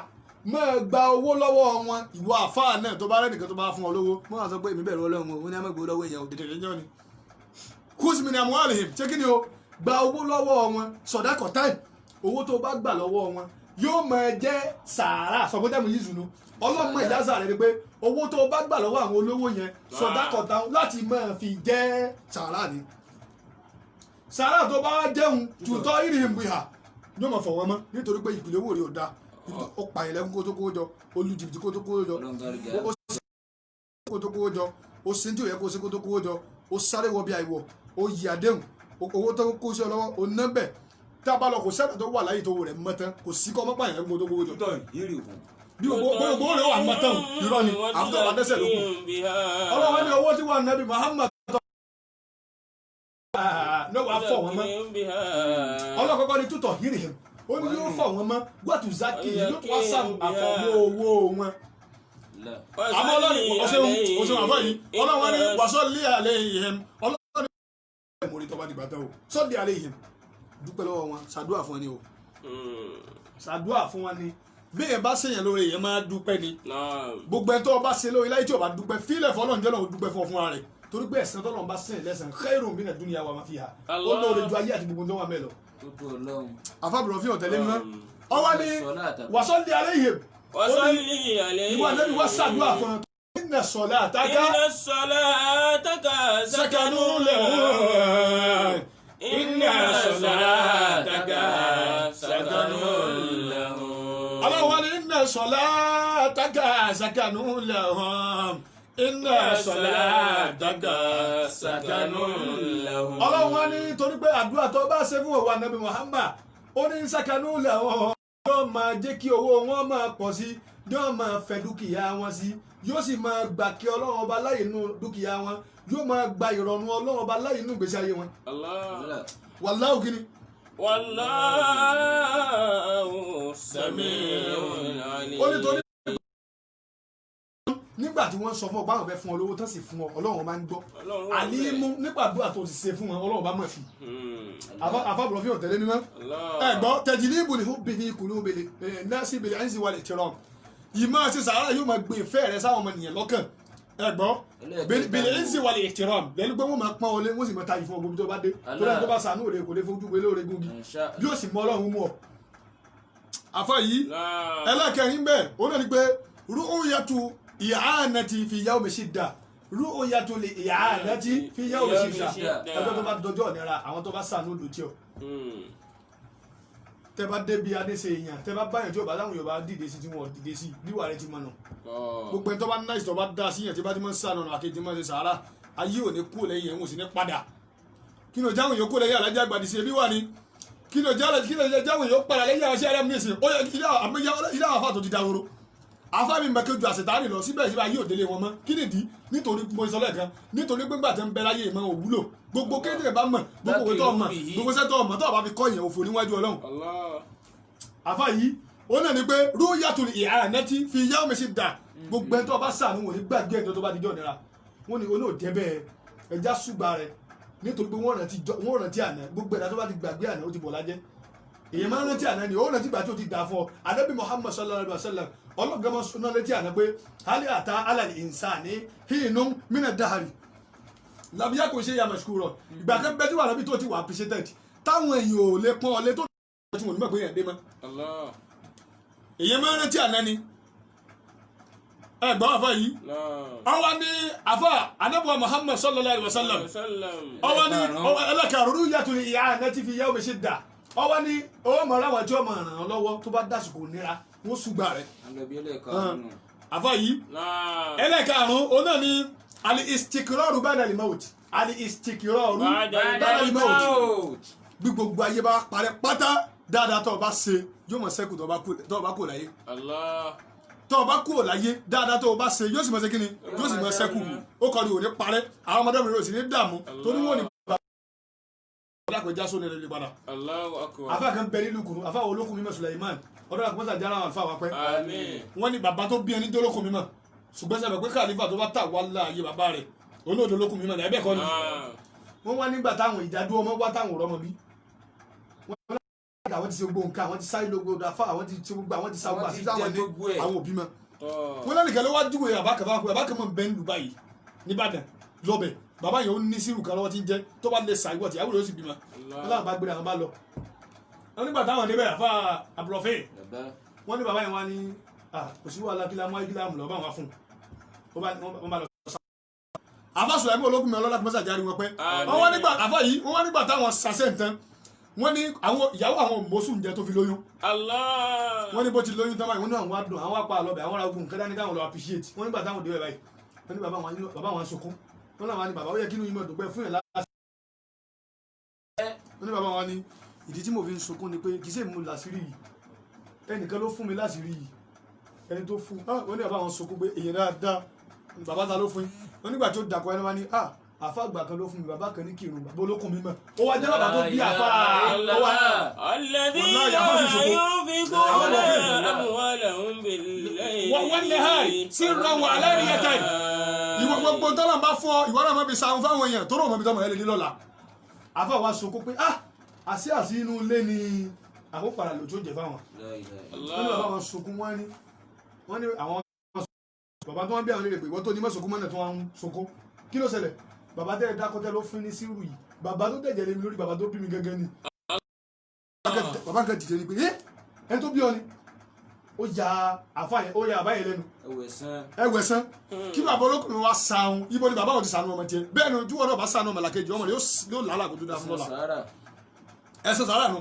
máa gba owó lọ́wọ́ wọn ìwọ àfáà náà tó bá rẹ́ nìkan tó bá fún ọ lówó mọ́ àṣọ pé èmi bẹ̀rù Ọlọ́run o ní àmọ́gbò lọ́wọ́ èèyàn òdìdè lẹ́jọ́ ni. khudh min amwalihim ṣé kí ni o gba owó lọ́wọ́ wọn sadaqatan owó tó bá gbà lọ́wọ́ wọn yóò máa jẹ́ sàárà sọ̀bọ́dẹ́mù yìí zùnú ọlọ́mọ ìyáza rẹ̀ ni pé owó tó bá gbà lọ́wọ́ àwọn olówó yẹn sadaqatan láti máa fi jẹ́ sàárà ni. sàárà tó bá jẹun tùtọ́ ìrìn ìbùhà yóò máa fọ̀ wọ́n mọ́ nítorí pé ìpìlẹ̀ owó rẹ̀ ò dáa ó pa ìlẹ́kùn kó tó kówó jọ ó lu jìbìtì kó tó kówó jọ ó sì kó tó kówó jọ ó sì ń tí ò yẹ kó sí kó tó kówó jọ ó sáré wọ bí àìwọ̀ ó yí àdéhùn owó tó kó sí ọ lọ́wọ́ ó ná bẹ̀ tá a bá lọ kò sẹ́dọ̀ tó wà láyé tó rẹ̀ mọ́tán kò sí kọ́ mọ́pá ìlẹ́kùn kó tó kówó jọ. bí gbogbo rẹ̀ wà mọ́tán irọ́ ni àfúntò wà dẹ́sẹ̀ lókun ọlọ́wọ́ ní owó tí wà Nábì Muhammad lọ́wọ́ afọ wọn mọ́ ọlọ́kọ́kọ́ ni tútọ̀ yìí rèé ó ní yóò fọ wọn mọ́ gbàtú zaki yóò tún wá sàm àfọmọ́ owó wọn. àmọ́ ọlọ́run ọ̀sẹ̀ àfọ yìí ọlọ́run ní wàásù lé àlẹ́ yìí ọlọ́run ní ìmọ̀rí tó bá dìgbà tán o sọ́ọ̀dì àlẹ́ yìí dúpẹ́ lọ́wọ́ wọn ṣàdúrà fún wọn ni o ṣàdúrà fún wọn ni bí èèyàn bá ṣèyàn lóore èèyàn máa dúpẹ́ ni gbogbo ẹni tó bá ṣe lóore láyé tí ò bá dúpẹ́ fílẹ̀ fọlọ́run jẹ́ lọ́wọ́ dúpẹ́ fún ọ fúnra rẹ̀ torí pé ẹ̀sìn tọ́lọ́run bá sìn lẹ́sìn khairun mina dunya wa ma fiha ó lóore ju ayé àti gbogbo tó wà mẹ́lọ. àfàbùrọ̀ fi hàn tẹ́lẹ̀ mi mọ́ ọwọ́ ni wasalli alayhim ìwà lẹ́nu wá ṣàdúrà fún ọ. inna salataka sakanun lahum inna salataka sakanun lahum. ọlọ́wọ́ ni inna salataka sakanun lahum inna salataka sakanun lahum. ọlọ́run wá ní torí pé àdúrà tó bá ṣe fún òwò Ànábì Muhammad ó ní sakanun lahum yóò máa jẹ́ kí owó wọn máa pọ̀ sí yóò máa fẹ́ dúkìá wọn sí yóò sì máa gbà kí ọlọ́run ọba láyé inú dúkìá wọn yóò máa gba ìrọ̀rùn ọlọ́run ọba láyé inú ìgbésí ayé wọn. wallahu kini. wallahu sami'un alim. ó ní torí nígbà tí wọ́n sọ fún ọ báwọn fẹ́ fún ọ lówó tán sì fún ọ ọlọ́run máa ń gbọ́ àlímú nípa àdúrà tó ti ṣe fún wọn ọlọ́run bá mọ̀ sí àfàbùrọ̀ fi hàn tẹ́lẹ̀ ní wọn. ẹ̀gbọ́ tajlibu li-hubbi fi qulubi an-nasi bil-'izzi wal-ihtiram yìí máa ṣe sàárà yóò máa gbé ìfẹ́ rẹ sáwọn ọmọ nìyẹn lọ́kàn ẹ̀gbọ́ bil-'izzi wal-ihtiram lẹ́nu pé wọ́n máa pọ́n ọ lé wọ́n sì máa ta ìfún ọgbọ́n tó bá dé tó lẹ́nu tó bá sànú òde kò lè fojú gbé lóore gúngi bí ó sì mọ ọlọ́run mú ọ. àfa yìí ẹlẹ́kẹ̀rin bẹ́ẹ̀ ó náà ní pé ru'yatu i'anati fi yawmi shidda ru'yatul i'anati fi yawmi shidda ọjọ́ tó bá dọjọ́ ìnira àwọn tó bá ṣàánú lò tí ọ tẹ bá débi adéṣe èèyàn tẹ bá báyàn tí ò bá láwọn Yorùbá dìde sí tí wọn dìde sí níwà rẹ ti mọ nà gbogbo ẹni tó bá náìsì tó bá dá sí yẹn tí bá ti mọ sànù àkejì mọ ṣe sàárà ayé ò ní kú lẹ́yìn ẹ̀ ń sì ní padà kí ni òjáwìn yóò kú lẹ́yìn alájà àgbàdì sí ebi wà ní kí ni òjáwìn yóò padà lẹ́yìn àwọn ṣẹ́yà mínísì ó yẹ ilé àwọn afá tó ti dáwóró afá mi mẹ́kẹ́ ju àṣetánì lọ síbẹ̀ síbẹ̀ ayé òdélé wọn mọ́ kí nìdí nítorí mo sọ lẹ́ẹ̀kan nítorí pé ńgbà tẹ́ ń bẹ láyé ìmọ̀ òwúlò gbogbo kéde bá mọ̀ gbogbo òwe tó mọ̀ gbogbo sẹ́tọ̀ mọ̀ tó bá fi kọ́ ìyẹn òfò níwájú Ọlọ́run àfa yìí ó náà ní pé ru'yatul i'anati fi yawmi shidda gbogbo ẹni tó bá sàánú wọn ní gbàgbé ẹni tó bá dijọ́ nira wọn ni olóòjẹ́ bẹ́ẹ̀ ẹja ṣùgbà rẹ nítorí pé wọ́n rántí àná gbogbo ẹ̀dá tó bá ti gbàgbé àná ó ti bọ̀ lájẹ́ èyí máa ń rántí àná ni ó rántí ìgbà tí ó ti dà fún ọ Ànábì Muhammad sallallahu alaihi wasallam ọlọ́gàmọ́ sọ́nà létí àná pé hali ata ala al-insani hinun mina dahari làbíyá kò ṣe ya mashkura ìgbà kan bẹ́ẹ̀ tí wà lábí tó ti wà appreciated táwọn èèyàn ò lè pọ́n ọ lé tó tí wọ́n ní mọ̀ pé yẹn dé mọ́ èyí máa ń rántí àná ni ẹgbọ́n àfá yìí ọwọ́ ní àfá Ànábì Muhammad sallallahu alaihi wasallam ọwọ́ ní ẹlẹ́kàrún ru'yatul i'anati fi yawmi shidda ọwọ́ ní owó mọ̀ láwọn tí ó mọ̀ ràn án lọ́wọ́ tó bá dásìkò nira wọ́n ṣùgbà rẹ̀ àfá yìí ẹlẹ́kàrún ó náà ní al-istiqraru ba'da al-mawt al-istiqraru ba'da al-mawt bí gbogbo ayé bá parẹ́ pátá dáadáa tó o bá ṣe yóò mọ̀ sẹ́kù tó o bá kú láyé tó o bá kú láyé dáadáa tó o bá ṣe yóò sì mọ̀ ṣe kíni yóò sì mọ̀ sẹ́kù ó kọ́ ni ò ní parẹ́ àwọn ọmọdé mi ò sì ní dààmú torí wọn ò ní bá ọ̀dà pé jásó ní ẹlẹ́dẹ̀ padà. afa kan bẹ nílùú kùnú afa olókùn mímọ́ Sulaiman ọ̀dọ́ àkọ́mọ́sá jára àwọn àlùfáà wa pẹ́ wọ́n ní bàbá tó bí ẹni tó olókùn mímọ́ ṣùgbọ́n sábà pé káàlífà tó bá tà wá láàyè bàbá rẹ̀ olóòdó olókùn mímọ́ ní ẹbẹ̀ kọ́ ni wọ́n wá nígbà táwọn ìdádúró ọmọ wá táwọn ọ̀rọ̀ ọmọ bí àwọn ti ṣe gbogbo nǹkan àwọn ti sáré lógo dáfà àwọn ti ṣe gbogbo àwọn ti sáwọ́ àti táwọn ní àwọn òbí mọ́ wọn lẹ́nìkan ló wá júwèé àbákan mọ̀ bẹ́ẹ̀ ń Dubai yìí nìbàdàn lọ́bẹ̀ bàbá yẹn ó ní sírù kan lọ́wọ́ tí ń jẹ́ tó bá lè ṣàìwọ̀ tí àwùjọ sì bímọ wọn láwọn bá gbé àwọn bá lọ wọn nígbà táwọn débẹ̀ àfa àbúrọ̀fẹ́ wọn ní bàbá yẹn wá ní kò sí wàhálà kí lámú ayélujára lọ bá wọn fún wọn bá lọ àfa sọ̀rọ̀ ẹ̀mí ológun mi ọlọ́lá kọ́mọ́sá járe wọn pẹ́ wọ́n wá nígbà táwọn sàṣẹ̀ nǹkan wọ́n ní àwọn ìyàwó àwọn mọ́sù ń jẹ tó fi lóyún wọ́n ní bó ti lóyún tán báyìí wọ́n ní àwọn adùn àwọn apá àlọ́bẹ̀ àwọn ará ogun nǹkan dání káwọn lọ appreciate wọ́n nígbà táwọn débẹ̀ báyìí wọ́n ní bàbá wọn sunkún wọ́n náà wọ́n ní bàbá ó yẹ kí inú yín mọ̀ dùpẹ́ fún yẹn láti wọ́n ní bàbá wọn ní ìdí tí mo fi ń sunkún ni pé kì í ṣe mú láṣìírí yìí ẹnìkan ló fún mi láṣìírí yìí ẹni tó fún wọ́n ní bàbá wọn sunkún pé èèyàn dáadáa bàbá ta ló fún yín wọ́n nígbà tó dàpọ̀ ẹni wọn ní àfa àgbà kan ló fún mi bàbá kan ní kírun bàbá olókùn mi mọ ó wá jẹ́ bàbá tó bí àfa ó wá alladhina yunfiquna amwalahum bil-layli wan-nahari sirran wa alaniyatan ìwọ gbogbo tọ́lọ̀ bá fún ọ ìwọ náà mọ̀ bí sáwọn fáwọn èèyàn tó rọ̀ mọ́ bí tọ́mọ̀ ẹlẹ́ni lọ́la àfa wa sunkún pé àṣì inú ilé ni àkópadà lò tó jẹ fáwọn wọ́n ní bàbá wọn sunkún wọ́n ní àwọn bàbá tó wọ́n bí àwọn ilé ìpè ìwọ tó ní mọ́ sunkún mọ́nà tó wọ́n sunkún kí ló ṣẹlẹ̀ bàbá tẹ́lẹ̀ dákọ́tẹ́ ló fún ní sírù yìí bàbá tó dẹ̀jẹ̀ lémi lórí bàbá tó bí mi gẹ́gẹ́ ni bàbá kan dìde ni pé ẹni tó bí ọ ni ó ya àfáàyẹ ó ya àbáyẹ lẹ́nu ẹwẹ̀sán kí bàbá olókùnrin wa sàún ibo ni bàbá wọn ti sànú ọmọ tiẹ̀ bẹ́ẹ̀ ni ojú ọ̀dọ̀ bá sànú ọmọ làkejì ọmọ rẹ̀ yóò lálà kó tó dá fún lọ́la ẹsẹ̀ sàárà nu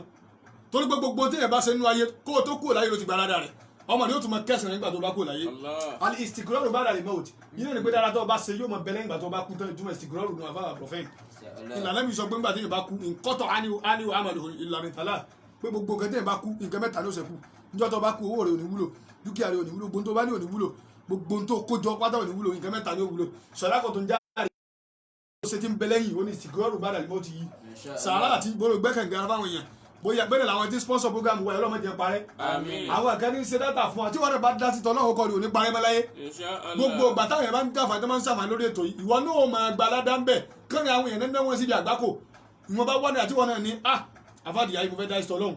torí pé gbogbo téèyàn bá ṣe nínú ayé kó o tó kúrò láyé ló ti gba aládàá rẹ̀ ọmọ ni yóò tún mọ kẹsàn-án nígbà tó bá kúrò láyé al-istiqraru ba'da al-mawt yìí náà ni pé dára tó bá ṣe yóò mọ bẹ́lẹ́ nígbà tó bá kú tán ìtumọ̀ istiqraru nù àfáà àpọ̀fẹ́yìn ìlànà mi sọ pé nígbà téèyàn bá kú nkọ́tọ̀ ánìwò amaluhu illa min thalah pé gbogbo nǹkan téèyàn bá kú nǹkan mẹ́ta ló ṣẹ́kù níjọ́ tó bá kú owó rẹ̀ ò ní wúlò dúkìá rẹ̀ ò ní wúlò gbogbo tó bá ní ò ní wúlò gbogbo tó kójọ pátá ò ní wúlò nǹkan mẹ́ta ní ò wúlò sọ̀dákọ̀ tó ń já ṣe ti ń bẹ lẹ́yìn ó ní istiqraru ba'da al-mawt yìí sàárà àti gbọ́dọ̀ gbẹ́kẹ̀ǹgà fáwọn èèyàn bóyá bẹ́ẹ̀ làwọn tí sponsor program wọ ọlọ́mọdé parẹ́ àwọn kan ní ṣe dátà fún wa tí wọ́n rẹ̀ bá dá sí tọ́lọ́ ọkọ̀ rẹ̀ ò ní parẹ́ mọ́láyé gbogbo ìgbà táwọn yẹn bá ń dáfà tó máa ń sàmà lórí ètò yìí ìwọ náà máa gba aládá ń bẹ̀ kọ́ni àwọn èèyàn náà wọ́n síbi àgbákò ìwọ̀n bá wọ́n àti wọn náà ní àfàdìyà yìí mo fẹ́ dá ìsọ̀ lọ́hùn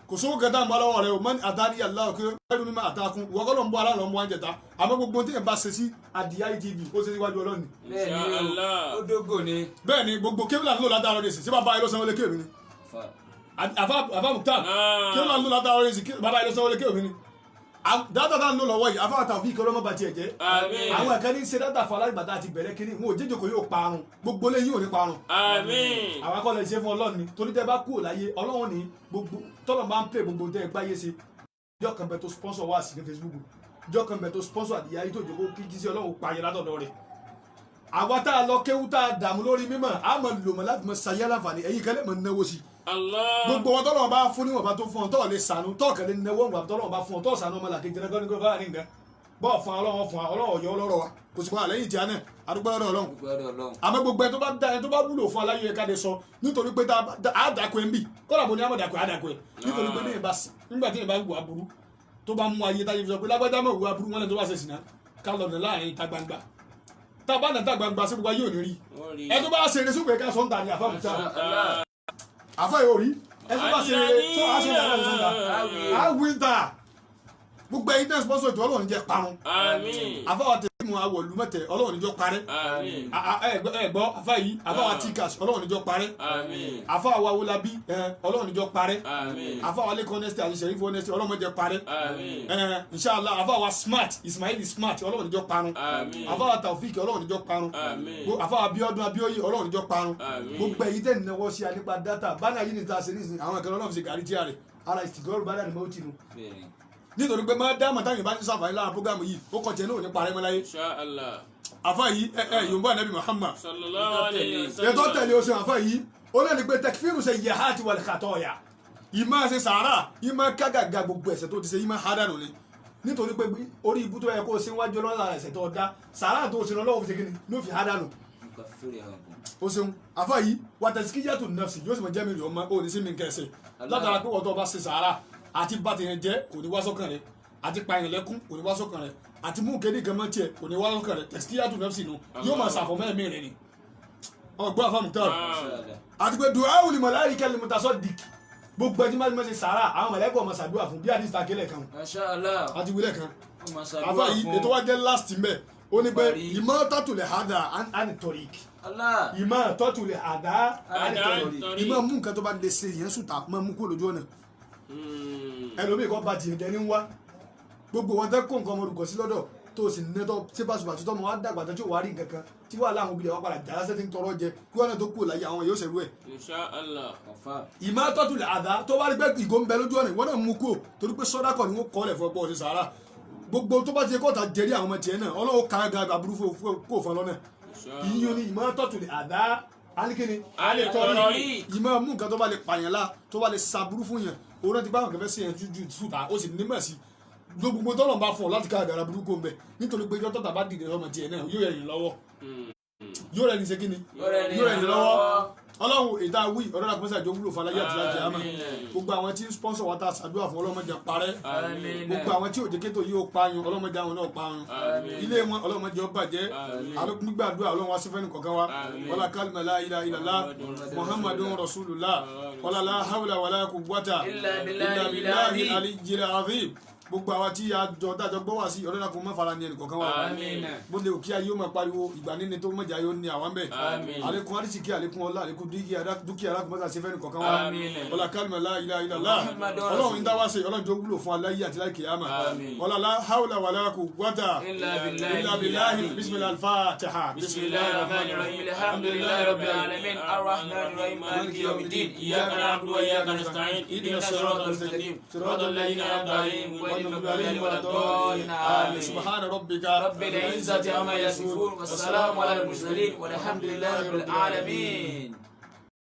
kò sówó kẹta ń bọ́ lọ́wọ́ rẹ̀ o mọ́ni àtàrí aláwọ̀ kí ẹrú mímọ́ àtàkùn ìwọ́kọ́ ló ń bọ́ aláàlọ́ mọ́ àjẹta àmọ́ gbogbo tí yẹn bá ṣe sí àdìyà ITV ó ṣe síwájú ọlọ́ni. bẹ́ẹ̀ ni gbogbo kébìlà ń lò ládàá rẹ̀ sí bàbá ilé sanwó-olé kéèmí ni àfa Mukhtar kí ló máa ń lò látàrí ọ̀rẹ́ sí bàbá ilé sanwó-olé kéèmí ni dátà tá ń lò lọ́wọ́ yìí afáwà tàwọn fíìkì ọlọ́mọ bá tiẹ̀ jẹ́ àmín àwọn ẹ̀ka ní ṣe dátà fún alágbàtà àti bẹ̀rẹ̀ kiri wọn ò jẹ́jọ́ kò yóò parun gbogbo lẹ́yìn ò ní parun àmín àwọn akọ́lẹ̀ ṣe fún ọlọ́run ni torí tẹ́ bá kúrò láyé ọlọ́run ní gbogbo tọ́lọ̀ máa ń pè gbogbo tẹ́ ẹ gbáyé ṣe ìjọ kan bẹ tó sponsor wá sí ní Facebook ìjọ kan bẹ tó sponsor àdìyá yìí tó jẹ́ kó kí sí ọlọ́run pààyè látọ̀dọ̀ rẹ̀ àwa tá a lọ kéwú tá a dààmú lórí mímọ̀ a mọ̀ lò mọ̀ láti mọ̀ sayé láǹfààní ẹ̀yin kẹ́lẹ́ mọ̀ náwó sí Allah gbogbo wọn tọ́lọ̀ bá fún níwọ̀n bá tó fún ọ tọ́ọ̀ lè sànú tọ́ọ̀ kẹ́lẹ́ náwó wọn tọ́lọ̀ bá fún ọ tọ́ọ̀ sànú ọmọ làkejì rẹ gọ́ni gbọ́dọ̀ ní nǹkan bọ́ọ̀ fún ọlọ́wọ́ fún ọlọ́wọ́ yọ ọlọ́rọ̀ wa kò sì kọ́ àlẹ́yìn tí a náà adúgbò ọ̀rọ̀ ọlọ́run àmọ́ gbogbo ẹ tó bá da ẹ tó bá wúlò fún aláyọ̀ ẹ̀ka de sọ nítorí pé a dàkọ̀ ẹ̀ ń bì kọ́lá bo ni a mọ̀ dàkọ̀ a dàkọ̀ ẹ̀ nítorí pé nígbà tí ẹ bá wù aburú tó bá mú ayé táyé fi sọ pé lágbájá mọ̀ wù aburú wọn lẹ́nu tó bá ṣe sìnà ká lọ nà láàrin ìta gbangba tá a bá nà ìta gbangba sí gbogbo ayé ò ní rí ẹ tó bá ṣe eré sókè ká sọ́ńtà ni àfa mùtá àfa yóò rí ẹ tó bá ṣe eré tó a ṣe ìyàrá sọ́ńtà á wíńtà gbogbo ẹyin tẹ́ sponsor ètò ọlọ́run jẹ́ parun àmín àfáwà tẹ̀sí mu àwọ̀ ìlú mẹ́tẹ̀ ọlọ́run níjọ́ parẹ́ àmín ẹ̀gbọ́ àfá yìí àfáwà tíkàs ọlọ́run níjọ́ parẹ́ àmín àfáwà wọlábí ọlọ́run níjọ́ parẹ́ àmín àfáwà lẹ́kọ̀ọ́ nẹ́sítì àlìṣẹ́rí fún nẹ́sítì ọlọ́run níjọ́ parẹ́ àmín inshallah àfáwà smart ismail smart ọlọ́run níjọ́ parun àmín àfáwà taofik ọlọ́run níjọ́ parun àmín àfáwà bíọ́dún abíọ́yè ọlọ́run níjọ́ parun àmín gbogbo ẹ̀yin tẹ́ nínáwó sí nípa dátà bánà yìí ní ta ṣe nísìnyí àwọn ìkànnì ọlọ́run fi ṣe gàrí tíya rẹ̀ ara ìsìgọ́rù bánà ni mo ti nu nítorí pé máa dá màtá yorùbá ní sàfàní lára programu yìí ó kọ jẹ náà ní parẹ́ mọ́láyé insha Allah àfa yìí yorùbá nàbí Muhammad sallallahu alayhi wa sallam ètò tẹ̀lé oṣù àfa yìí ó lẹ́ni pé tẹkifíìrù ṣe yẹ ha ti wà lẹ́kàtọ̀ ọ̀yà ìmọ̀ ṣe sàárà ìmọ̀ kágàgà gbogbo ẹ̀ṣẹ̀ tó ti ṣe ìmọ̀ hádànù ni nítorí pé orí ibú tó yẹ kó o ṣe wájú ọlọ́run ẹ̀ṣẹ̀ tó dá sàárà tó o ṣe lọ́wọ́ fi ṣe kí ni ló fi hádànù o ṣeun àfa yìí wàtẹ̀síkíyàtò nọ́ọ̀sì yóò sì mọ̀ jẹ́ mi rí ọmọ òní sí mi kẹsẹ̀ látara pé wọ́n tó bá ṣe sàárà àti bá tèèyàn jẹ́ kò ní wá sọ́kàn rẹ̀ àti pààyàn lẹ́kún kò ní wá sọ́kàn rẹ̀ àti mú kéde gan mọ́ tiẹ̀ kò ní wá sọ́kàn rẹ̀ tẹ̀síkíyàtò nọ́ọ̀sì nù yóò máa ṣàfọ̀mọ́ ẹ̀mí rẹ̀ ni ọgbọ́n àfọ̀mù tán àti pé dùn áwùlì mọ̀láyì kẹ́lẹ́ mo ta sọ́ dìk gbogbo ẹni máa ń ṣe sàárà àwọn mọ̀lẹ́kọ̀ ọmọ ṣàdúrà fún bí àdìsí takélẹ̀ kan àti wílẹ̀ kan àfa yìí ètò wa jẹ́ last mbẹ́ ó ní pé ìmọ̀ tọ́tulẹ̀ hádà ánìtọ́rík ìmọ̀ tọ́tulẹ̀ hádà ánìtọ́rík ìmọ̀ mú nǹkan tó bá lè ṣe yẹn sùtà mọ̀ mú kó lójú ọ̀nà ẹlòmíì kan bá tiẹ̀ jẹ́ ní wá gbogbo wọn tẹ́ kó nǹkan ọmọlùkọ́ sí lọ́dọ̀ tó o sì ní tọ́ sípàṣùpà tó tọ́ mọ́ wá dàgbà tó tí ò wá rí nǹkan kan tí wàá láwọn obìnrin wa padà jà lásẹ̀ tí ń tọrọ jẹ kí wọn náà tó kú láyé àwọn yóò ṣerú ẹ̀. insha Allah ìmọ̀ tọ́tulẹ̀ àdá tó bá rí pé ìgò ń bẹ lójú ọ̀nà ìwọ náà mú kú torí pé sọ́dá kọ̀ ni wọ́n kọ́ lẹ̀ fún ọgbọ́n ọ̀sẹ̀ sàárà gbogbo tó bá ti kọ́ta jẹ́rí àwọn ọmọ tiẹ̀ náà ọlọ́wọ́ ká gàgà burú kó fún ọlọ́nà ìyún ni ìmọ̀ tọ́tulẹ̀ àdá alikini Alitorí. ìmọ̀ mú nǹkan tó bá lè pààyàn lá tó bá lè saburú fún yàn òun náà ti bá àwọn kẹfẹ́ sí yẹn jújù sùtà ó sì nímọ̀ sí gbogbo tọ́lọ̀ bá fún ọ láti ká àgàrà burúkú ń bẹ nítorí pé tọ́tà bá dìde ọmọ tiẹ̀ náà yóò rẹ̀ yín lọ́wọ́ yóò rẹ̀ ní ṣe kíni yóò rẹ̀ yín lọ́wọ́ ọlọ́run ìta wí ọ̀dọ́ náà pẹ́sà ìjọ wúlò fún aláyé àti láti àmà gbogbo àwọn tí ń sponsor wa ta ṣàdúrà fún ọlọ́mọdé parẹ́ gbogbo àwọn tí òjèké tó yóò pààyàn ọlọ́mọdé àwọn náà pààyàn ilé wọn ọlọ́mọdé ó bàjẹ́ gbígbàdúrà ọlọ́run wá sí fẹ́ni kọ̀ọ̀kan wa wala kalima la ilaha illallah muhammadun rasulullah wala la hawla wala quwwata illa billahi aliyyil azim gbogbo àwa tí a jọ dájọ gbọ́ wá sí ọ̀rẹ́ náà kò má fara ní ẹnì kọ̀ọ̀kan wa bó lè kí ayé ó máa pariwo ìgbà níní tó mọ̀jà yóò ní àwọn bẹ́ẹ̀ àlékún arísìkí àlékún ọlá àlékún dúkìá alákùnmọ́sá sí fẹ́ni kọ̀ọ̀kan wa ọlá kálímà la ilaha illallah ọlọ́run ìdá wá sí ọlọ́run tó wúlò fún aláyé àti láì kìyàmà ọlá la hawla wala quwwata illa billahi bismillah al-fatiha bismillahir rahmanir rahim alhamdulillahi rabbil alamin arrahmanir rahim maliki yawmiddin iyyaka na'budu wa iyyaka nasta'in ihdinas siratal mustaqim siratal ladzina an'amta alaihim سبحان ربك رب العزة عما يصفون والسلام على المرسلين والحمد لله رب العالمين.